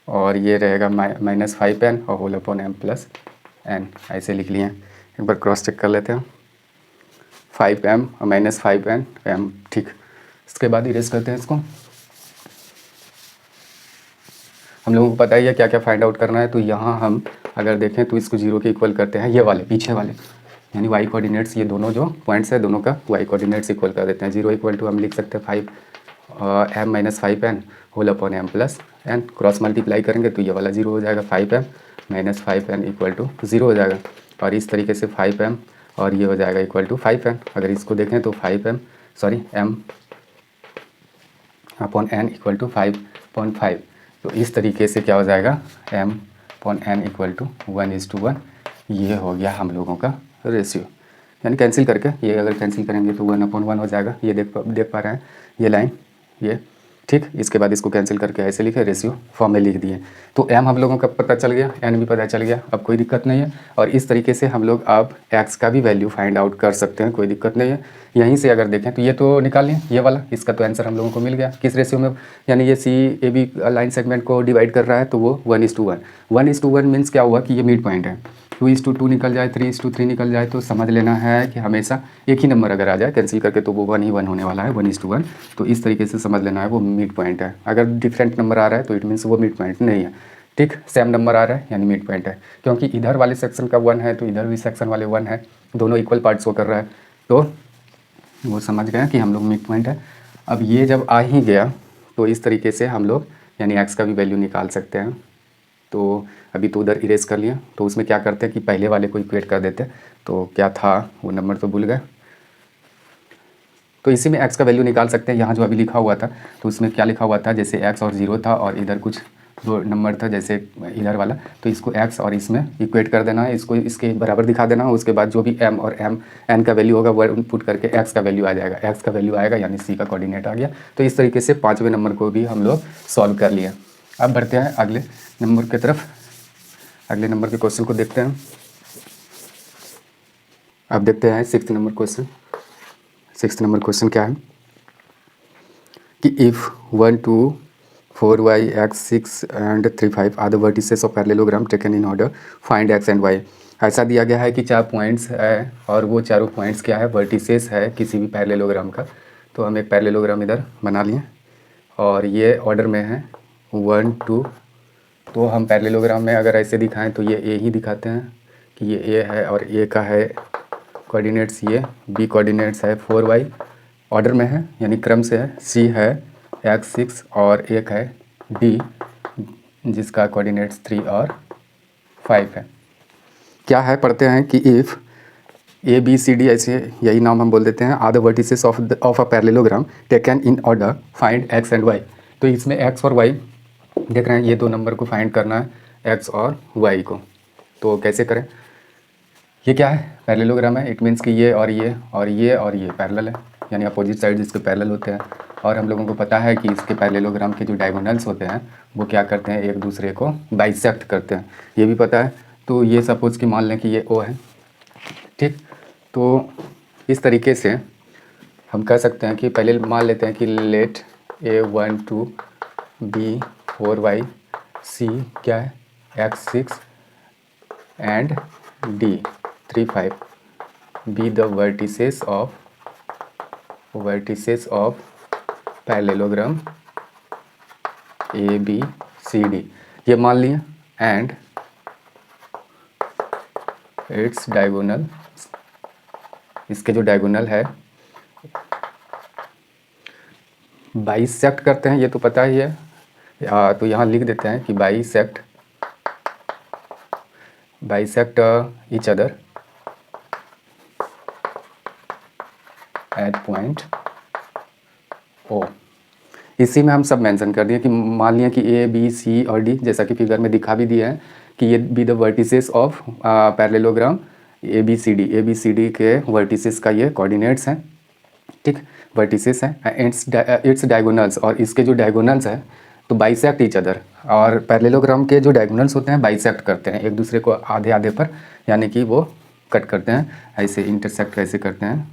और ये रहेगा -5n और whole upon m plus n, ऐसे लिख लिए हैं। एक बार क्रॉस चेक कर लेते हैं, 5m और -5n m, ठीक। इसके बाद इरेज करते हैं इसको, हम लोगों को पता ही है क्या क्या फाइंड आउट करना है। तो यहाँ हम अगर देखें तो इसको 0 के इक्वल करते हैं, ये वाले पीछे वाले, यानी y कोऑर्डिनेट्स, ये दोनों जो पॉइंट्स है दोनों का y कोऑर्डिनेट्स इक्वल कर देते हैं। 0 इक्वल टू हम लिख सकते हैं 5m -5n whole upon m plus n, cross multiply करेंगे तो ये वाला 0 हो जाएगा, 5m -5n इक्वल टू 0 हो जाएगा, और इस तरीके से 5m और ये हो जाएगा इक्वल टू 5n। अगर इसको देखें तो m upon n equal to 5.5, तो इस तरीके से क्या हो जाएगा m upon n equal to 1:1, ये हो गया हम लोगों का रेशियो। यानी कैंसिल करके ये अगर कैंसिल करेंगे तो 1/1 हो जाएगा। ये देख पा रहे हैं ये लाइन, ये ठीक। इसके बाद इसको कैंसिल करके ऐसे लिखे, रेशियो फॉर्म में लिख दिए। तो m हम लोगों का पता चल गया, n भी पता चल गया, अब कोई दिक्कत नहीं है। और इस तरीके से हम लोग अब x का भी वैल्यू फाइंड आउट कर सकते हैं, कोई दिक्कत नहीं है। यहीं से अगर देखें तो ये तो निकाल लें, ये वाला, इसका तो आंसर हम लोगों को मिल गया किस रेशियो में, यानी ये CAB लाइन सेगमेंट को डिवाइड कर रहा है तो वो 1:1। 1:1 मीन्स क्या हुआ कि ये मिड पॉइंट है। 2:2 निकल जाए, 3:3 निकल जाए तो समझ लेना है कि हमेशा एक ही नंबर अगर आ जाए कैंसिल करके तो वो 1 ही 1 होने वाला है, 1:1। तो इस तरीके से समझ लेना है वो मिड पॉइंट है। अगर डिफरेंट नंबर आ रहा है तो इट मीन्स वो मिड पॉइंट नहीं है, ठीक। सेम नंबर आ रहा है यानी मिड पॉइंट है, क्योंकि इधर वाले सेक्शन का 1 है तो इधर भी सेक्शन वाले 1 है, दोनों इक्वल पार्ट शो कर रहा है, तो वो समझ गए कि हम लोग मिड पॉइंट है। अब ये जब आ ही गया तो इस तरीके से हम लोग यानी x का भी वैल्यू निकाल सकते हैं। तो अभी तो उधर इरेज कर लिया, तो उसमें क्या करते हैं कि पहले वाले को इक्वेट कर देते हैं। तो क्या था वो नंबर तो भूल गए, तो इसी में x का वैल्यू निकाल सकते हैं। यहाँ जो अभी लिखा हुआ था तो उसमें क्या लिखा हुआ था, जैसे x और 0 था और इधर कुछ दो नंबर था जैसे इधर वाला, तो इसको x और इसमें इक्वेट कर देना है, इसको इसके बराबर दिखा देना है। उसके बाद जो भी m और n का वैल्यू होगा वो इनपुट करके x का वैल्यू आ जाएगा, x का वैल्यू आएगा यानी c का कोऑर्डिनेट आ गया। तो इस तरीके से 5वें नंबर को भी हम लोग सॉल्व कर लिए। अब बढ़ते हैं अगले नंबर की तरफ, अगले नंबर के क्वेश्चन को देखते हैं। अब देखते हैं 6th number question. 6th number question क्या है कि if 1 2 4 y x 6 and 3 5 are the vertices of parallelogram taken in order, find x and y। ऐसा दिया गया है कि 4 पॉइंट्स है और वो चारों पॉइंट्स क्या है, वर्टिसेस है किसी भी पैरेललोग्राम का। तो हम एक पैरेललोग्राम इधर बना लिए और ये ऑर्डर में है 1 2। तो हम पैरेललोग्राम में अगर ऐसे दिखाएं तो ये ए ही दिखाते हैं कि ये ए है और ए का है कोऑर्डिनेट्स, ये बी कोऑर्डिनेट्स है 4y, ऑर्डर में है यानी क्रम से है, सी है x 6 और एक है डी जिसका कोऑर्डिनेट्स 3 और 5 है। क्या है पढ़ते हैं कि if A B C D, ऐसे यही नाम हम बोल देते हैं, are the vertices of a parallelogram taken in order, find x and y। तो इसमें x और y देख रहे हैं, ये दो नंबर को फाइंड करना है x और y को। तो कैसे करें, ये क्या है, पैरेललोग्राम है, इट मीन्स कि ये और ये और ये और ये पैरेलल है, यानी अपोजिट साइड इसके पैरेलल होते हैं। और हम लोगों को पता है कि इसके पैरेललोग्राम के जो डायगोनल्स होते हैं वो क्या करते हैं, एक दूसरे को बाइसेक्ट करते हैं, ये भी पता है। तो ये सपोज़ कि मान लें कि ये O है, ठीक। तो इस तरीके से हम कह सकते हैं कि पहले मान लेते हैं कि late A 1 2 B 4y C क्या है x 6 and D 3 5 be the vertices of parallelogram A B C D, ये मान लिए, एंड इट्स डायगोनल, इसके जो डायगोनल है बाइसेक्ट करते हैं, ये तो पता ही है। तो यहाँ लिख देते हैं कि bisect each other at point O। इसी में हम सब मेंशन कर दिए कि मान लिया कि A B C और D, जैसा कि फिगर में दिखा भी दिया है कि ये B the vertices of parallelogram A B C D के वर्टिसेस का ये कोऑर्डिनेट्स हैं, ठीक, वर्टिसेस हैं, इट्स डायगोनल्स, और इसके जो डायगोनल्स हैं तो बाइसेक्ट ईच अदर, और पैरेललोग्राम के जो डायगोनल्स होते हैं बाइसेक्ट करते हैं एक दूसरे को आधे आधे पर, यानी कि वो कट करते हैं, ऐसे इंटरसेक्ट कैसे करते हैं,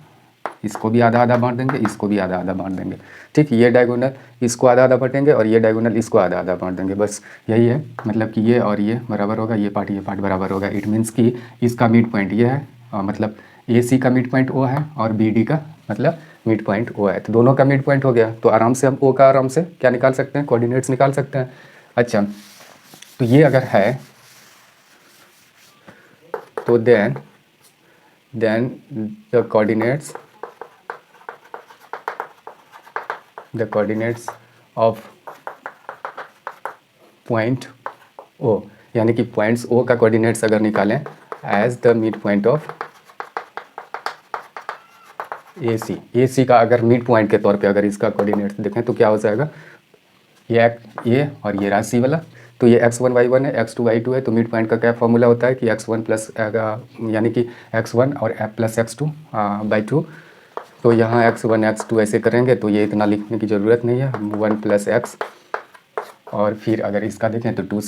इसको भी आधा आधा बांट देंगे, इसको भी आधा आधा बांट देंगे, ठीक। ये डायगोनल इसको आधा आधा बांटेंगे और ये डायगोनल इसको आधा आधा बांट देंगे, बस यही है। मतलब कि ये और ये बराबर होगा, ये पार्ट बराबर होगा। इट मीन्स कि इसका मिड पॉइंट ये है, मतलब ए सी का मिड पॉइंट O है और बी डी का मतलब मिड पॉइंट O है, तो दोनों का मिड पॉइंट हो गया। तो आराम से हम O का आराम से क्या निकाल सकते हैं, कोऑर्डिनेट्स निकाल सकते हैं। अच्छा, तो ये अगर है तो then the coordinates of point O, यानी कि पॉइंट्स O का कोऑर्डिनेट्स अगर निकालें as the mid point of A C का अगर मिड पॉइंट के तौर पे अगर इसका कोऑर्डिनेट्स देखें तो क्या हो जाएगा, ये और ये राशि वाला, तो ये x1 y1 है, x2 y2 है। तो मिड पॉइंट का क्या फॉर्मूला होता है कि x1 प्लस यानी कि x1 और प्लस x2/2। तो यहाँ x1 x2 ऐसे करेंगे तो ये इतना लिखने की ज़रूरत नहीं है, 1 प्लस x। और फिर अगर इसका देखें तो 2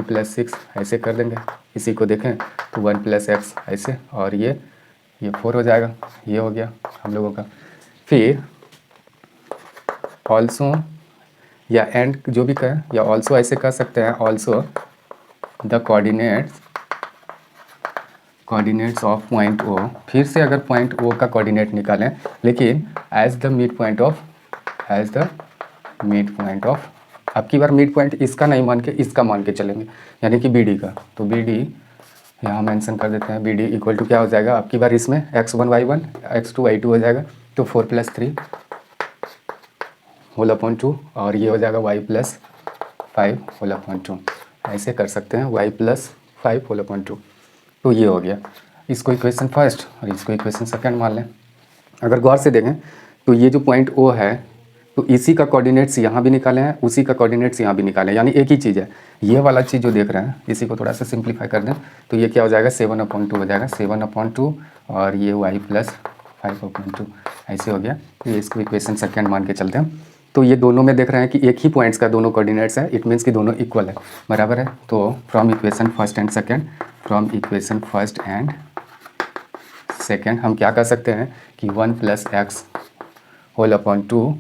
प्लस 6 ऐसे कर देंगे। इसी को देखें तो 1 प्लस x ऐसे, और ये 4 हो जाएगा। ये हो गया हम लोगों का। फिर ऑल्सो या एंड जो भी कहें, या ऑल्सो ऐसे कर सकते हैं, also the coordinates of point O. फिर से अगर पॉइंट ओ का कोऑर्डिनेट निकालें, लेकिन as the mid point of अब की बार मिड पॉइंट इसका नहीं मान के इसका मान के चलेंगे, यानी कि बी डी का। तो बी डी यहाँ मेंशन कर देते हैं। बी डी इक्वल टू क्या हो जाएगा अब की बार इसमें x1 y1 x2 y2 हो जाएगा। तो 4 + 3 होल अपॉन 2, और ये हो जाएगा y + 5 होल अपॉन 2। ऐसे कर सकते हैं y + 5 होल अपॉन 2। तो ये हो गया। इसको इक्वेशन फर्स्ट और इसको इक्वेशन सेकंड मान लें। अगर गौर से देखें तो ये जो पॉइंट O है, तो इसी का कोऑर्डिनेट्स यहाँ भी निकाले हैं, उसी का कोऑर्डिनेट्स यहाँ भी निकाले हैं, यानी एक ही चीज़ है। ये वाला चीज़ जो देख रहे हैं, इसी को थोड़ा सा सिंप्लीफाई कर दें तो ये क्या हो जाएगा 7/2 हो जाएगा, 7/2, और ये y + 5/2 ऐसे हो गया। तो ये इसको इक्वेशन सेकंड मान के चलते हैं। तो ये दोनों में देख रहे हैं कि एक ही पॉइंट्स का दोनों कोऑर्डिनेट्स है, इट मीन्स कि दोनों इक्वल है, बराबर है। तो from equation first and second हम क्या कर सकते हैं कि 1 + x whole upon 2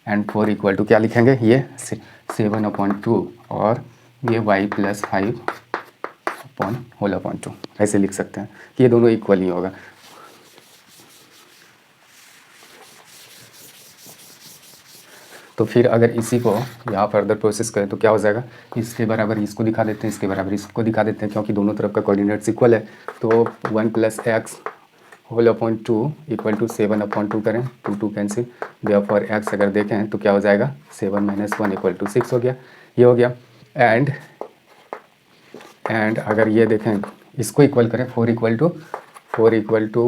and 4 equal to क्या लिखेंगे, ये 7/2, और ये y + 5 होल अपॉन 2 ऐसे लिख सकते हैं कि ये दोनों इक्वल ही होगा। तो फिर अगर इसी को यहाँ फर्दर प्रोसेस करें तो क्या हो जाएगा, इसके बराबर इसको दिखा देते हैं, इसके बराबर इसको दिखा देते हैं, क्योंकि दोनों तरफ का कोऑर्डिनेट्स इक्वल है। तो 1 + x whole upon 2 equal to 7/2 करें, 2 कैंसिल, देयरफॉर x अगर देखें तो क्या हो जाएगा 7 - 1 = 6 हो गया। ये हो गया। एंड अगर ये देखें इसको इक्वल करें, 4 =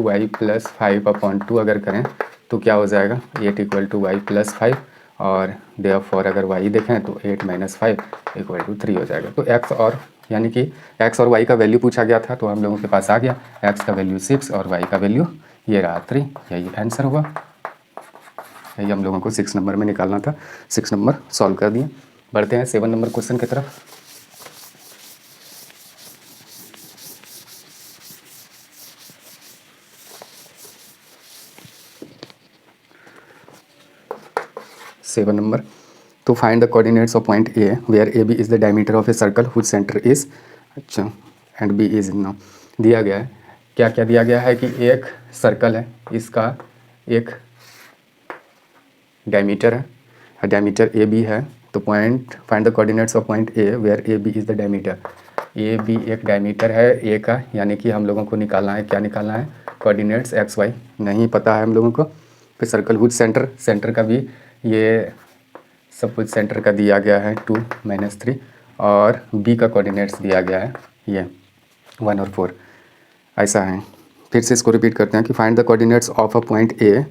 y + 5/2 अगर करें तो क्या हो जाएगा 8 = y + 5, और देयरफॉर अगर y देखें तो 8 - 5 = 3 हो जाएगा। तो x और यानी कि x और y का वैल्यू पूछा गया था, तो हम लोगों के पास आ गया x का वैल्यू 6 और y का वैल्यू ये रहा 3। यही आंसर हुआ। यही हम लोगों को 6 नंबर में निकालना था। 6 नंबर सॉल्व कर दिए। बढ़ते हैं 7 नंबर क्वेश्चन की तरफ। सेवन नंबर, तो find the coordinates of point A where A B is the diameter of a circle whose centre is अच्छा एंड बी इज नो। दिया गया है, क्या क्या दिया गया है कि एक सर्कल है, इसका एक डायमीटर है, डायमीटर ए बी है। तो point find the coordinates of point A where A B is the diameter. A B एक डायमीटर है ए का, यानी कि हम लोगों को निकालना है, क्या निकालना है, कोऑर्डिनेट्स एक्स वाई नहीं पता है हम लोगों को। फिर सर्कल हुज सेंटर का भी ये सब कुछ सेंटर का दिया गया है 2 - 3, और बी का कोऑर्डिनेट्स दिया गया है ये 1 और 4 ऐसा है। फिर से इसको रिपीट करते हैं कि find the coordinates of a point A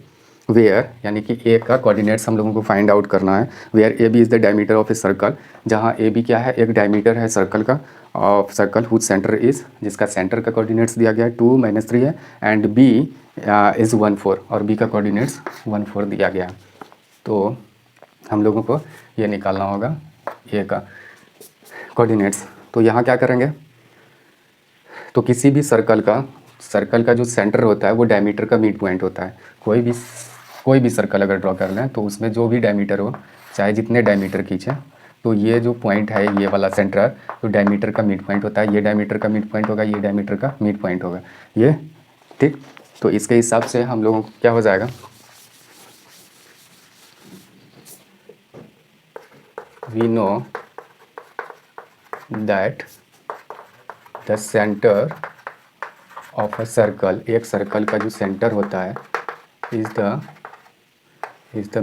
where, यानी कि ए का कोऑर्डिनेट्स हम लोगों को फाइंड आउट करना है। Where A B is the diameter of a circle, जहाँ ए बी क्या है, एक डायमीटर है सर्कल का, of circle whose centre is, जिसका सेंटर का कोऑर्डिनेट्स दिया गया है 2 - 3 है, एंड बी इज़ 1 4, और बी का कोऑर्डिनेट्स 1 4 दिया गया। तो हम लोगों को ये निकालना होगा ए का कोऑर्डिनेट्स। तो यहाँ क्या करेंगे, तो किसी भी सर्कल का जो सेंटर होता है वो डायमीटर का मिड पॉइंट होता है। कोई भी सर्कल अगर ड्रॉ कर लें तो उसमें जो भी डायमीटर हो, चाहे जितने डायमीटर खींचें, तो ये जो पॉइंट है ये वाला सेंटर, तो डायमीटर का मिड पॉइंट होता है। ये डायमीटर का मिड पॉइंट होगा, ये डायमीटर का मिड पॉइंट होगा, ये ठीक। तो इसके हिसाब से हम लोगों को क्या हो जाएगा, we know that the center of a circle, एक सर्कल का जो सेंटर होता है is the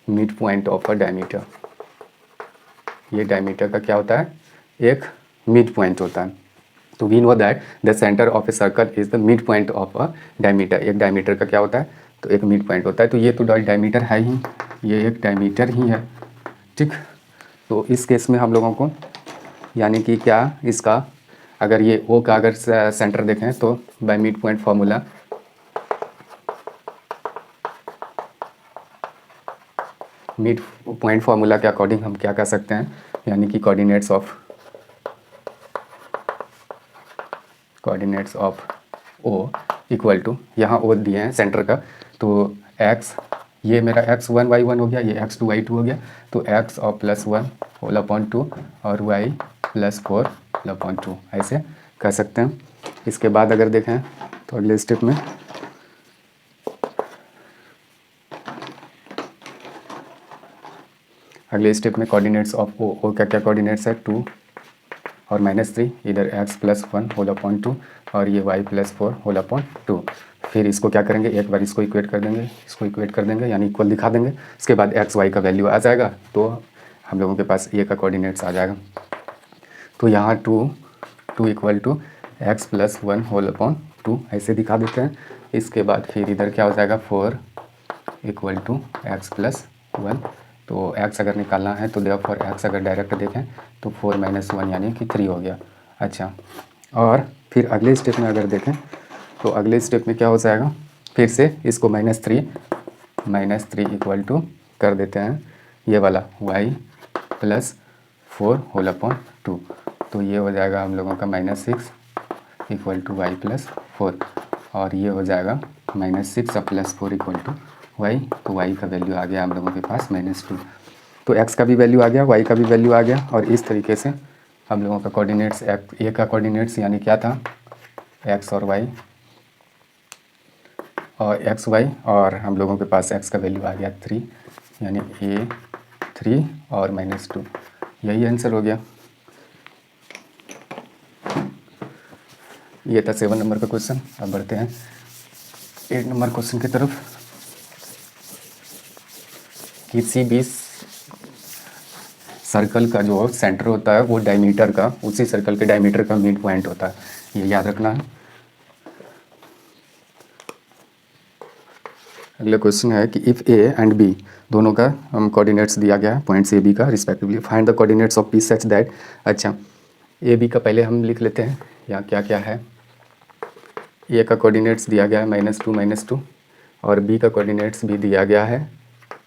midpoint of a diameter। ये डायमीटर का क्या होता है, एक मिड पॉइंट होता है। तो we know that the center of a circle is the midpoint of a diameter। एक डायमीटर का क्या होता है, तो एक मिड पॉइंट होता है। तो ये तो डायमीटर है ही, ये एक डायमीटर ही है, ठीक। तो इस केस में हम लोगों को यानी कि क्या इसका अगर ये ओ का अगर सेंटर देखें तो by mid point formula mid point formula के अकॉर्डिंग हम क्या कर सकते हैं, यानी कि coordinates of O equal to, यहाँ ओ दिए हैं सेंटर का, तो एक्स, ये मेरा x1 y1 हो गया, ये x2 y2 हो गया, तो x और +1 होल अपॉन 2 और y +4 होल अपॉन 2 ऐसे कर सकते हैं। इसके बाद अगर देखें तो अगले स्टेप में कोऑर्डिनेट्स ऑफ ओ क्या क्या कोऑर्डिनेट्स है, 2 और -3, इधर x +1 होल अपॉन 2 और ये y +4 होल अपॉन 2। फिर इसको क्या करेंगे, एक बार इसको इक्वेट कर देंगे, इसको इक्वेट कर देंगे यानी इक्वल दिखा देंगे। इसके बाद x y का वैल्यू आ जाएगा, तो हम लोगों के पास ए का कोऑर्डिनेट्स आ जाएगा। तो यहाँ 2 equal to x +1 whole upon 2 ऐसे दिखा देते हैं। इसके बाद फिर इधर क्या हो जाएगा, 4 इक्वल टू x +1, तो x अगर निकालना है तो देयरफॉर x अगर डायरेक्ट देखें तो 4 - 1 यानी कि 3 हो गया। अच्छा, और फिर अगले स्टेप में अगर देखें तो अगले स्टेप में क्या हो जाएगा, फिर से इसको -3 इक्वल टू कर देते हैं ये वाला y +4 होल अपॉन 2, तो ये हो जाएगा हम लोगों का -6 इक्वल टू y +4, और ये हो जाएगा -6 और +4 इक्वल टू y, तो y का वैल्यू आ गया हम लोगों के पास -2। तो x का भी वैल्यू आ गया, y का भी वैल्यू आ गया, और इस तरीके से हम लोगों का कोऑर्डिनेट्स ए का कोऑर्डिनेट्स यानी क्या था, x और y और x y, और हम लोगों के पास x का वैल्यू आ गया 3 यानी a 3 और -2, यही आंसर हो गया। ये था 7 नंबर का क्वेश्चन। अब बढ़ते हैं 8 नंबर क्वेश्चन की तरफ। किसी भी सर्कल का जो सेंटर होता है वो डायमीटर का, उसी सर्कल के डायमीटर का मिड पॉइंट होता है, ये याद रखना है। अगला क्वेश्चन है कि इफ़ ए एंड बी दोनों का कोऑर्डिनेट्स दिया गया है पॉइंट्स ए बी का respectively, find the coordinates of P such that. अच्छा, ए बी का पहले हम लिख लेते हैं, यहाँ क्या क्या है। ए का कोऑर्डिनेट्स दिया गया है -2 -2, और बी का कोऑर्डिनेट्स भी दिया गया है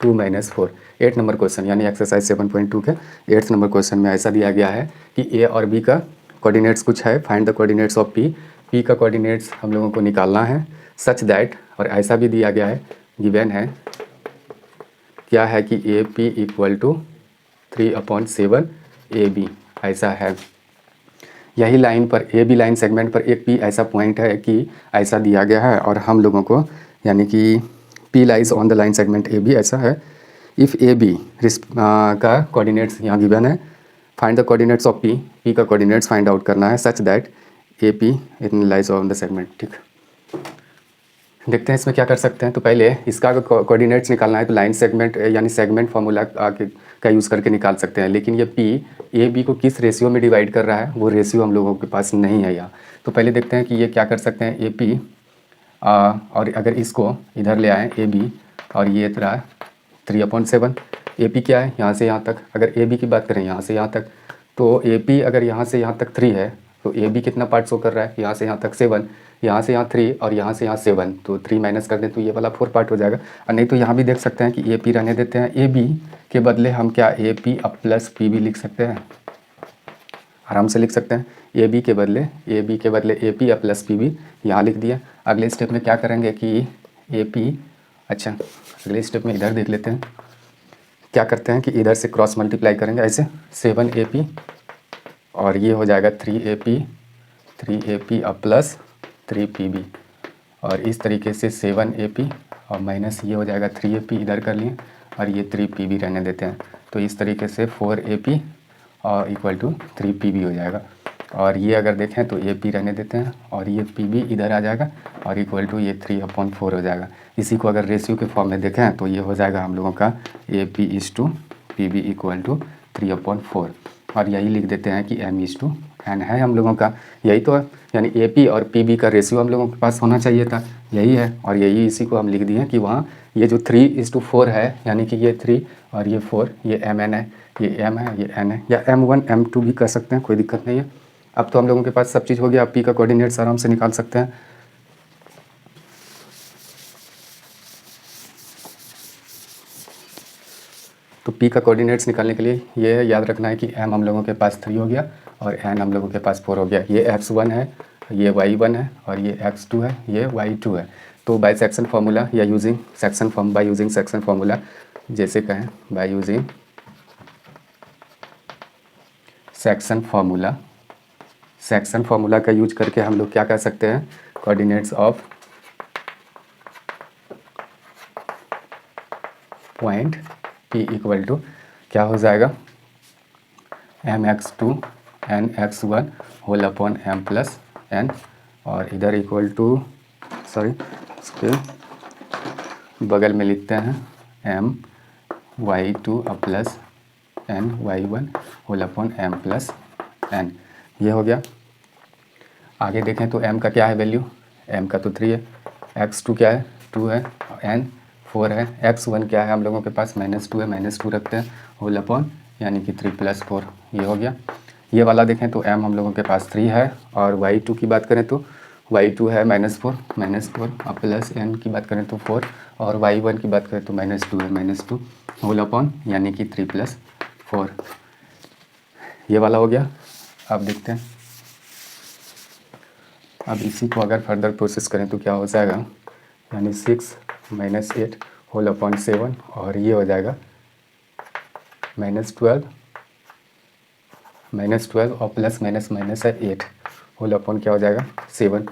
2 - 4। 8 नंबर क्वेश्चन यानी एक्सरसाइज 7.2 के 8 नंबर क्वेश्चन में ऐसा दिया गया है कि ए और बी का कोऑर्डिनेट्स कुछ है, find the coordinates of P. P का कोऑर्डिनेट्स हम लोगों को निकालना है सच दैट, और ऐसा भी दिया गया है, गिवन है क्या है कि A P equal to 3/7 A B, ऐसा है। यही लाइन पर ए बी लाइन सेगमेंट पर एक पी ऐसा पॉइंट है कि ऐसा दिया गया है, और हम लोगों को यानी कि P lies on the line segment A B ऐसा है। इफ़ ए बी का कोऑर्डिनेट्स यहाँ गिवन है, find the coordinates of P, P का कोऑर्डिनेट्स फाइंड आउट करना है such that A P in lies on the segment, ठीक। देखते हैं इसमें क्या कर सकते हैं। तो पहले इसका अगर कोऑर्डिनेट्स निकालना है तो लाइन सेगमेंट यानी सेगमेंट फार्मूला का यूज़ करके निकाल सकते हैं, लेकिन ये पी ए बी को किस रेशियो में डिवाइड कर रहा है वो रेशियो हम लोगों के पास नहीं है यहाँ। तो पहले देखते हैं कि ये क्या कर सकते हैं, ए पी और अगर इसको इधर ले आएँ ए बी, और ये रहा 3/7। ए पी क्या है, यहाँ से यहाँ तक, अगर ए बी की बात करें यहाँ से यहाँ तक, तो ए पी अगर यहाँ से यहाँ तक 3 है तो ए बी कितना पार्ट शो कर रहा है, यहाँ से यहाँ तक 7, यहाँ से यहाँ 3 और यहाँ से यहाँ 7, तो 3 माइनस कर दें तो ये वाला 4 पार्ट हो जाएगा। और नहीं तो यहाँ भी देख सकते हैं कि ए पी रहने देते हैं, ए बी के बदले हम क्या ए पी अब प्लस पी भी लिख सकते हैं, आराम से लिख सकते हैं। ए बी के बदले ए पी अब प्लस पी भी यहाँ लिख दिया। अगले स्टेप में क्या करेंगे कि ए पी, अच्छा अगले स्टेप में इधर देख लेते हैं क्या करते हैं कि इधर से क्रॉस मल्टीप्लाई करेंगे ऐसे 7 ए पी, और ये हो जाएगा 3 ए पी अब प्लस 3 पी बी, और इस तरीके से 7 ए पी और माइनस ये हो जाएगा 3 ए पी इधर कर लिए, और ये 3 पी बी रहने देते हैं। तो इस तरीके से 4 ए पी और इक्वल टू 3 पी बी हो जाएगा। और ये अगर देखें तो ए पी रहने देते हैं, और ये पी बी इधर आ जाएगा, और इक्वल टू ये 3/4 हो जाएगा। इसी को अगर रेशियो के फॉर्म में देखें तो ये हो जाएगा हम लोगों का A P is to P B equal to 3/4, और यही लिख देते हैं कि m इज़ टू एन है हम लोगों का, यही तो है। यानी ए पी और पी बी का रेशियो हम लोगों के पास होना चाहिए था, यही है। और यही इसी को हम लिख दिए कि वहाँ ये जो 3:4 है, यानी कि ये 3 और ये 4, ये एम एन है, ये एम है, ये एन है, या M1 M2 भी कर सकते हैं, कोई दिक्कत नहीं है। अब तो हम लोगों के पास सब चीज़ हो गया, अब पी का कोऑर्डिनेट्स आराम से निकाल सकते हैं। तो पी का कोऑर्डिनेट्स निकालने के लिए ये याद रखना है कि एम हम लोगों के पास 3 हो गया और एन हम लोगों के पास 4 हो गया। ये x1 है, ये y1 है और ये x2 है, ये y2 है। तो बाय सेक्शन फार्मूला या using section form, by using section formula, जैसे कहें by using section formula, section formula का यूज करके हम लोग क्या कर सकते हैं, coordinates of point P equal to क्या हो जाएगा, mx2 nx1 whole upon m plus n, और इधर इक्वल टू सॉरी इसके बगल में लिखते हैं m y2 plus n y1 whole upon m plus n। ये हो गया। आगे देखें तो m का क्या है वैल्यू, m का तो 3 है, x2 क्या है 2 है, n 4 है, x1 क्या है हम लोगों के पास -2 है, -2 रखते हैं होल अपॉन यानी कि 3 + 4, ये हो गया। ये वाला देखें तो m हम लोगों के पास 3 है, और y2 की बात करें तो y2 है -4 प्लस n की बात करें तो 4, और y1 की बात करें तो -2 है, -2 होल अपॉन यानी कि 3 + 4, ये वाला हो गया। अब देखते हैं, अब इसी को अगर फर्दर प्रोसेस करें तो क्या हो जाएगा, यानी 6 - 8 होल अपॉन 7, और ये हो जाएगा -12 और प्लस माइनस माइनस है 8 होल अपॉन क्या हो जाएगा 7,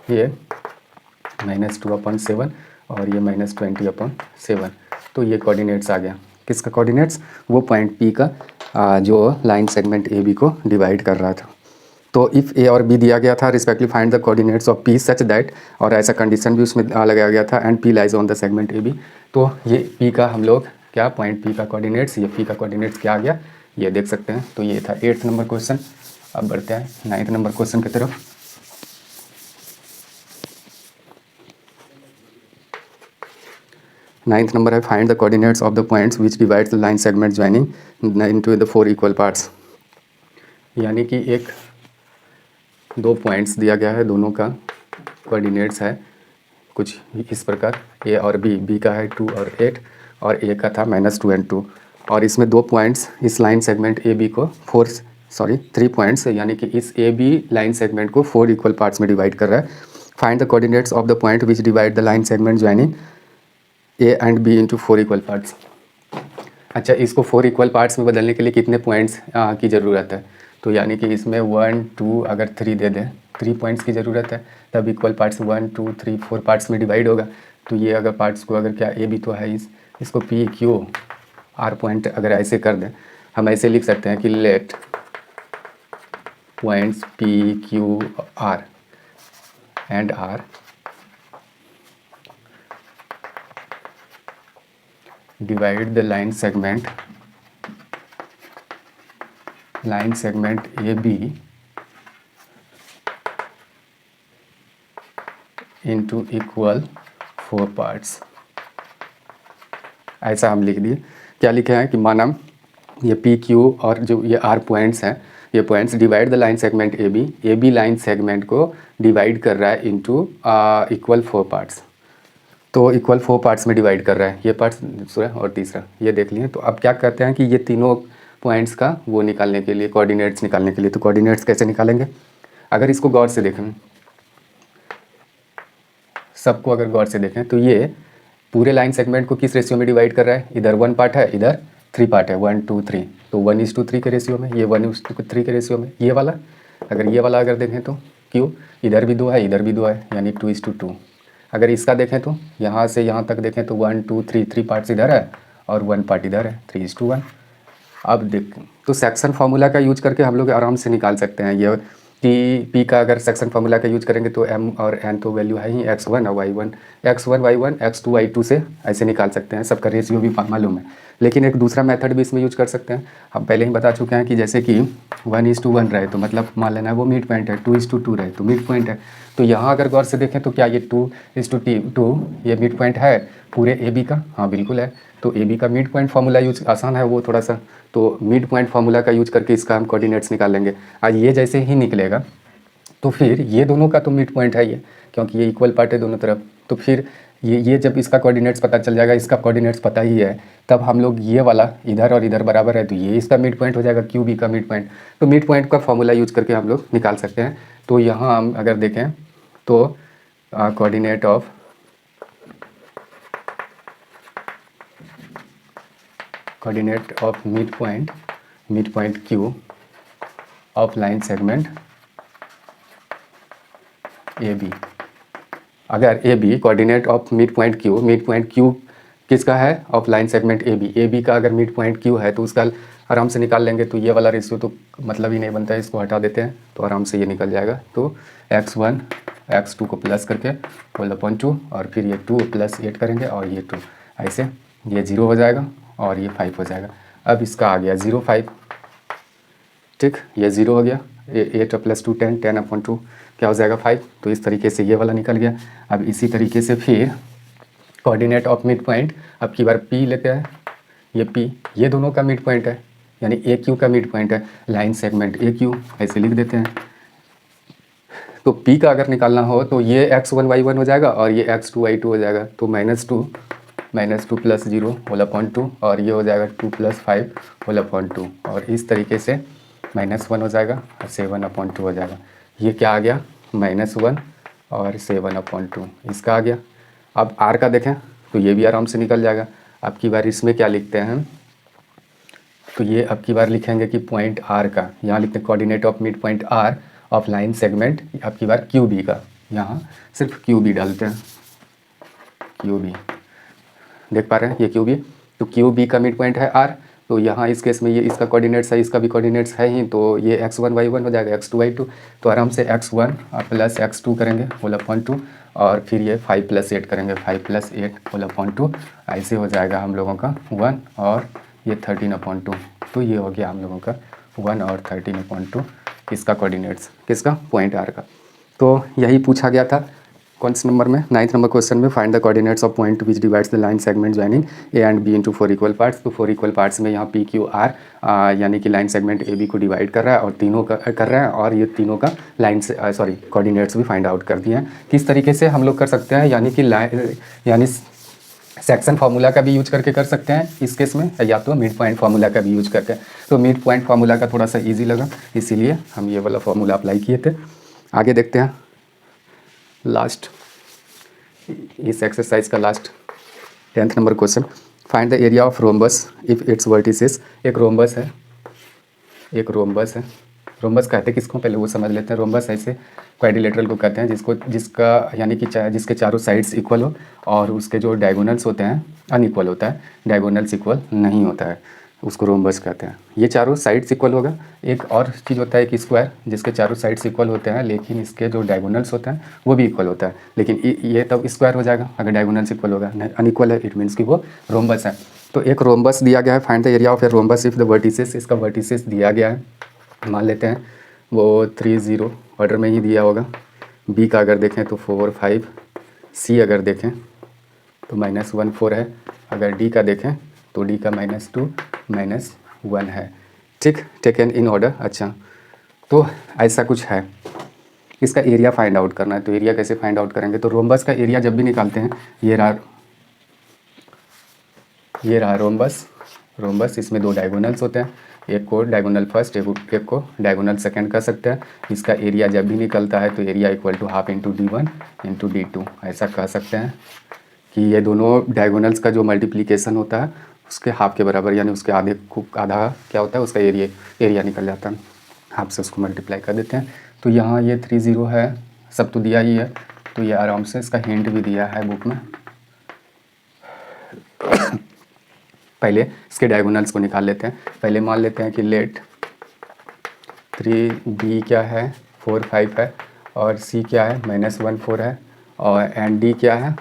ये -2/7 और ये -20/7। तो ये कोऑर्डिनेट्स आ गया, किसका कोऑर्डिनेट्स, वो पॉइंट P का जो लाइन सेगमेंट AB को डिवाइड कर रहा था। तो इफ़ A और B दिया गया था, respectively find the coordinates of P such that, और ऐसा कंडीशन भी उसमें लगाया गया था, and P lies on the segment AB। तो ये P का हम लोग क्या, पॉइंट P का कोऑर्डिनेट्स, ये P का कोऑर्डिनेट्स क्या आ गया, ये देख सकते हैं। तो ये था 8th नंबर क्वेश्चन। अब बढ़ते हैं 9th नंबर क्वेश्चन की तरफ। 9th नंबर है, find the coordinates of the points which divides the line segment joining into the 4 equal parts. यानी कि एक दो पॉइंट्स दिया गया है, दोनों का कोऑर्डिनेट्स है कुछ इस प्रकार, A और B का है 2 और 8, और A का था -2 और 2, और इसमें दो पॉइंट्स इस लाइन सेगमेंट AB को 3 पॉइंट्स, यानी कि इस AB लाइन सेगमेंट को 4 इक्वल पार्ट्स में डिवाइड कर रहा है। Find the coordinates of the point which divide the line segment joining A and B into 4 equal parts. अच्छा, इसको 4 इक्वल पार्ट्स में बदलने के लिए कितने पॉइंट्स की ज़रूरत है, तो यानी कि इसमें 1 2 अगर 3 दे दें, 3 पॉइंट्स की ज़रूरत है, तब इक्वल पार्ट्स 1 2 3 4 पार्ट्स में डिवाइड होगा। तो ये अगर पार्ट्स को अगर क्या AB तो है, इसको PQR पॉइंट अगर ऐसे कर दें, हम ऐसे लिख सकते हैं कि let points PQR and R divide the line segment AB into equal 4 parts. ऐसा हम लिख दिए। क्या लिखे हैं कि माना ये PQ और जो ये R पॉइंट्स हैं, ये points divide the line segment AB line segment को डिवाइड कर रहा है इंटू इक्वल 4 पार्ट्स। तो इक्वल 4 पार्ट्स में डिवाइड कर रहा है, ये पार्ट्स दूसरा और तीसरा ये देख लिए। तो अब क्या करते हैं कि ये तीनों पॉइंट्स का वो निकालने के लिए, कोऑर्डिनेट्स निकालने के लिए, तो कोऑर्डिनेट्स कैसे निकालेंगे, अगर इसको गौर से देखें, सबको अगर गौर से देखें तो ये पूरे लाइन सेगमेंट को किस रेशियो में डिवाइड कर रहा है, इधर 1 पार्ट है, इधर 3 पार्ट है, 1 2 3, तो 1:3 के रेशियो में, ये 1:3 के रेशियो में। ये वाला अगर देखें तो क्यों, इधर भी 2 है, इधर भी 2 है, यानी 2:2। अगर इसका देखें तो यहाँ से यहाँ तक देखें तो 1 2 3 पार्ट्स इधर है और 1 पार्ट इधर है, 3:1। अब देख, तो सेक्शन फार्मूला का यूज करके हम लोग आराम से निकाल सकते हैं ये कि P का अगर सेक्शन फार्मूला का यूज करेंगे तो M और N तो वैल्यू है ही, x1 और y1 y1 x2 y2 से ऐसे निकाल सकते हैं, सबका रेशियो भी मालूम है। लेकिन एक दूसरा मेथड भी इसमें यूज कर सकते हैं। हम पहले ही बता चुके हैं कि जैसे कि 1:1 रहे तो मतलब मान लेना है वो मिड पॉइंट है, 2:2 रहे तो मिड पॉइंट है। तो यहाँ अगर गौर से देखें तो क्या ये 2:2 ये मिड पॉइंट है पूरे ए बी का? हाँ बिल्कुल है। तो ए बी का मिड पॉइंट फार्मूला यूज आसान है वो थोड़ा सा, तो मिड पॉइंट फार्मूला का यूज करके इसका हम कोऑर्डिनेट्स निकाल लेंगे। आज ये जैसे ही निकलेगा तो फिर ये दोनों का तो मिड पॉइंट है ये, क्योंकि ये इक्वल पार्ट है दोनों तरफ। तो फिर ये जब इसका कोऑर्डिनेट्स पता चल जाएगा, इसका कोऑर्डिनेट्स पता ही है, तब हम लोग ये वाला इधर और इधर बराबर है तो ये इसका मिड पॉइंट हो जाएगा, क्यू बी का मिड पॉइंट। तो मिड पॉइंट का फॉर्मूला यूज करके हम लोग निकाल सकते हैं। तो यहाँ हम अगर देखें तो coordinate of mid point Q of line segment A B. अगर A B coordinate of mid point Q किसका है? Of line segment A B का अगर मिड पॉइंट क्यू है तो उसका आराम से निकाल लेंगे। तो ये वाला रेशियो तो मतलब ही नहीं बनता है, इसको हटा देते हैं तो आराम से ये निकल जाएगा। तो x1 x2 को प्लस करके होल अपॉन 2 और फिर ये 2 + 8 करेंगे और ये 2, ऐसे ये 0 हो जाएगा और ये 5 हो जाएगा। अब इसका आ गया 0 5, ठीक, ये 0 हो गया, 8 + 2 10, 10/2 क्या हो जाएगा 5। तो इस तरीके से ये वाला निकल गया। अब इसी तरीके से फिर कोऑर्डिनेट ऑफ मिड पॉइंट, अब की बार P लेते हैं, ये P ये दोनों का मिड पॉइंट है, यानी AQ का मिड पॉइंट है, लाइन सेगमेंट AQ ऐसे लिख देते हैं। तो P का अगर निकालना हो तो ये x1 y1 हो जाएगा और ये x2 y2 हो जाएगा। तो -2 + 0 होल अपॉन 2 और ये हो जाएगा 2 + 5 होल अपॉन 2 और इस तरीके से -1 हो जाएगा और 7/2 हो जाएगा। ये क्या आ गया? -1 और 7/2 इसका आ गया। अब R का देखें तो ये भी आराम से निकल जाएगा। अब की बार इसमें क्या लिखते हैं? तो ये अब की बार लिखेंगे कि पॉइंट R का, यहाँ लिखते हैं coordinate of mid point R of line segment, अब की बार QB का, यहाँ सिर्फ QB डालते हैं, QB देख पा रहे हैं ये QB। तो QB का मिड पॉइंट है R, तो यहाँ इस केस में ये इसका कोऑर्डिनेट्स है, इसका भी कोऑर्डिनेट्स है ही, तो ये x1 y1 हो जाएगा, x2 y2। तो आराम से x1 + x2 करेंगे होल अपॉन 2 और फिर ये 5 + 8 करेंगे, 5 + 8 होल अपॉन 2, ऐसे हो जाएगा हम लोगों का 1 और ये 13/2। तो ये हो गया हम लोगों का 1 और 13/2 इसका कोऑर्डिनेट्स, किसका? पॉइंट R का। तो यही पूछा गया था कौन से नंबर में? 9th नंबर क्वेश्चन में, find the coordinates of point which divides the line segment joining A and B into 4 equal parts. तो 4 इक्वल पार्ट्स में यहाँ PQR यानी कि लाइन सेगमेंट AB को डिवाइड कर रहा है और तीनों का कर रहा है, और ये तीनों का लाइन से कोऑर्डिनेट्स भी फाइंड आउट कर दिए हैं। किस तरीके से हम लोग कर सकते हैं, यानी सेक्शन फार्मूला का भी यूज करके कर सकते हैं इस केस में, या तो मिड पॉइंट फार्मूला का भी यूज करके। तो मिड पॉइंट फार्मूला का थोड़ा सा इजी लगा, इसीलिए हम ये वाला फार्मूला अप्लाई किए थे। आगे देखते हैं लास्ट, इस एक्सरसाइज का last 10th number question, find the area of rhombus if it's vertices. एक रोम्बस है, रोम्बस कहते हैं किसको, पहले वो समझ लेते हैं। रोम्बस ऐसे क्वाड्रिलेटरल को कहते हैं जिसका यानी कि जिसके चारों साइड्स इक्वल हो और उसके जो डायगोनल्स होते हैं अनइक्वल होता है, डायगोनल्स इक्वल नहीं होता है, उसको रोम्बस कहते हैं। ये चारों साइड्स इक्वल होगा। एक और चीज़ होता है कि स्क्वायर, जिसके चारों साइड्स इक्वल होते हैं लेकिन इसके जो डायगोनल्स होते हैं वो भी इक्वल होता है, लेकिन ये तब स्क्वायर हो जाएगा अगर डायगोनल्स इक्वल होगा। अनइक्वल है इट मीन्स कि वो रोम्बस है। तो एक रोम्बस दिया गया है, find the area of a rhombus if the vertices, इसका वर्टिसेस दिया गया है, मान लेते हैं वो 3 0 ऑर्डर में ही दिया होगा। B का अगर देखें तो 4 5, C अगर देखें तो -1 4 है, अगर D का देखें तो D का -2 -1 है, ठीक, टेकन इन ऑर्डर। अच्छा, तो ऐसा कुछ है, इसका एरिया फाइंड आउट करना है। तो एरिया कैसे फाइंड आउट करेंगे? तो रोम्बस का एरिया जब भी निकालते हैं, ये रहा रोम्बस, इसमें दो डायगोनल्स होते हैं, एक को डायगोनल फर्स्ट एक को डायगोनल सेकंड कह सकते हैं। इसका एरिया जब भी निकलता है तो area equal to half into D1 into D2, ऐसा कह सकते हैं कि ये दोनों डायगोनल्स का जो मल्टीप्लिकेशन होता है उसके हाफ के बराबर, यानी उसके आधा क्या होता है, उसका एरिया निकल जाता है, हाफ से उसको मल्टीप्लाई कर देते हैं। तो यहाँ ये 3 0 है, सब तो दिया ही है, तो ये आराम से इसका हिंट भी दिया है बुक में। पहले इसके डायगोनल्स को निकाल लेते हैं। पहले मान लेते हैं कि लेट 3B क्या है 4 5 है और C क्या है -1 4 है, और एंड D क्या है,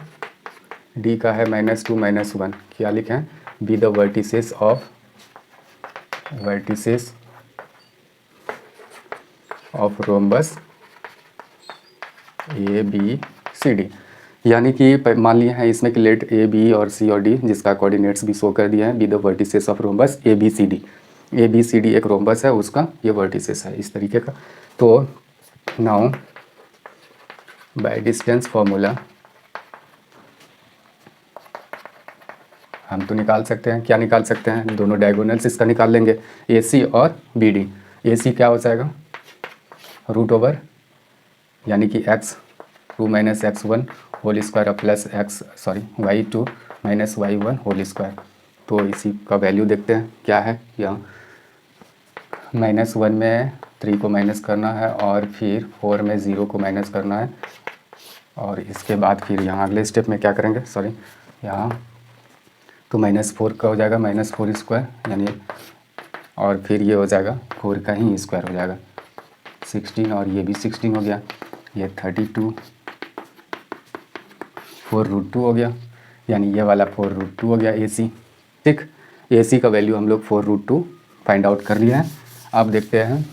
D का है -2 -1, क्या लिखें be the vertices of rhombus A B C D. यानी कि मान लिए हैं इसमें कि लेट ए बी और सी और डी, जिसका कोऑर्डिनेट्स भी शो कर दिया है, be the vertices of rhombus A B C D. A B C D एक रोम्बस है, उसका ये वर्टिसेस है इस तरीके का। तो नाउ बाय डिस्टेंस फॉर्मूला हम तो निकाल सकते हैं, क्या निकाल सकते हैं, दोनों डायगोनल्स इसका निकाल लेंगे, ए सी और बी डी। ए सी क्या हो जाएगा, रूट ओवर यानी कि x2 minus x1 whole square plus y2 minus y1 whole square. तो इसी का वैल्यू देखते हैं क्या है। यहाँ -1 में 3 को माइनस करना है और फिर 4 में 0 को माइनस करना है, और इसके बाद फिर यहाँ अगले स्टेप में क्या करेंगे, यहाँ तो -4 का हो जाएगा -4 स्क्वायर यानी, और फिर ये हो जाएगा 4 का ही स्क्वायर हो जाएगा 16, और ये भी 16 हो गया, ये 32 4√2 हो गया, यानी ये वाला 4√2 हो गया ए सी। ठीक, ए सी का वैल्यू हम लोग 4√2 फाइंड आउट कर लिया है। अब देखते हैं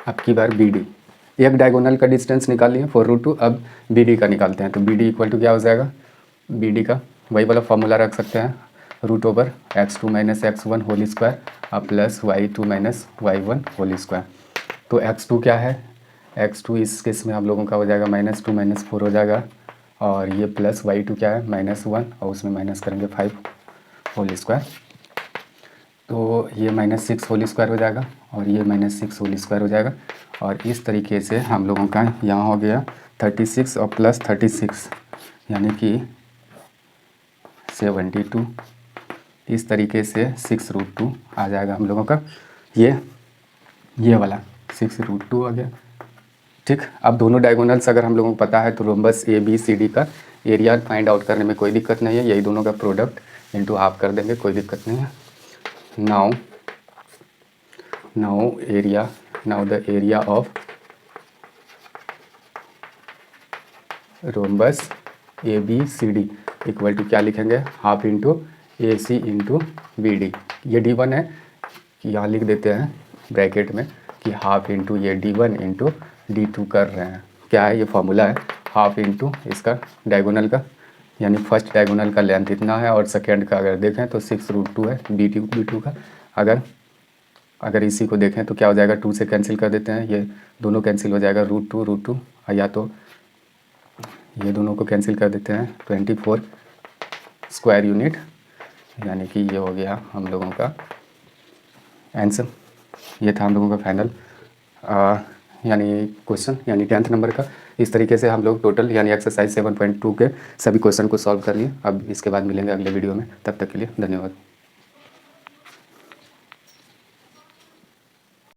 अब की बार बी डी, एक डायगोनल का डिस्टेंस निकाल लिए 4√2, अब बी डी का निकालते हैं। तो बी डी इक्वल टू क्या हो जाएगा, बी डी का वही वाला फॉर्मूला रख सकते हैं, root over x2 minus x1 whole square plus y2 minus y1 whole square. तो x2 क्या है, x2 इस केस में हम लोगों का हो जाएगा -2 -4 हो जाएगा, और ये प्लस y2 क्या है -1, और उसमें माइनस करेंगे 5 होल स्क्वायर, तो ये -6 होल स्क्वायर हो जाएगा, और ये -6 होल स्क्वायर हो जाएगा। और इस तरीके से हम लोगों का यहाँ हो गया 36 और प्लस 36 यानी कि 72। इस तरीके से 6√2 आ जाएगा हम लोगों का, ये वाला 6√2 आ गया। ठीक, अब दोनों डायगोनल्स अगर हम लोगों को पता है तो rhombus A B C D का एरिया फाइंड आउट करने में कोई दिक्कत नहीं है, यही दोनों का प्रोडक्ट इनटू हाफ कर देंगे, कोई दिक्कत नहीं है। Now the area of rhombus A B C D equal to क्या लिखेंगे, half into A C into B D. ये D1 है कि यहाँ लिख देते हैं ब्रैकेट में कि हाफ इंटू ये D1 इंटू D2 कर रहे हैं। क्या है, ये फॉर्मूला है, हाफ इंटू इसका डायगोनल का, यानी फर्स्ट डायगोनल का लेंथ इतना है, और सेकेंड का अगर देखें तो 6√2 है B2 का। अगर इसी को देखें तो क्या हो जाएगा, 2 से कैंसिल कर देते हैं, ये दोनों कैंसिल हो जाएगा, √2 या तो ये दोनों को कैंसिल कर देते हैं 24 स्क्वायर यूनिट, यानी कि ये हो गया हम लोगों का आंसर। ये था हम लोगों का फाइनल यानी क्वेश्चन, यानी 10th नंबर का। इस तरीके से हम लोग टोटल यानी एक्सरसाइज 7.2 के सभी क्वेश्चन को सॉल्व कर लिए। अब इसके बाद मिलेंगे अगले वीडियो में, तब तक के लिए धन्यवाद।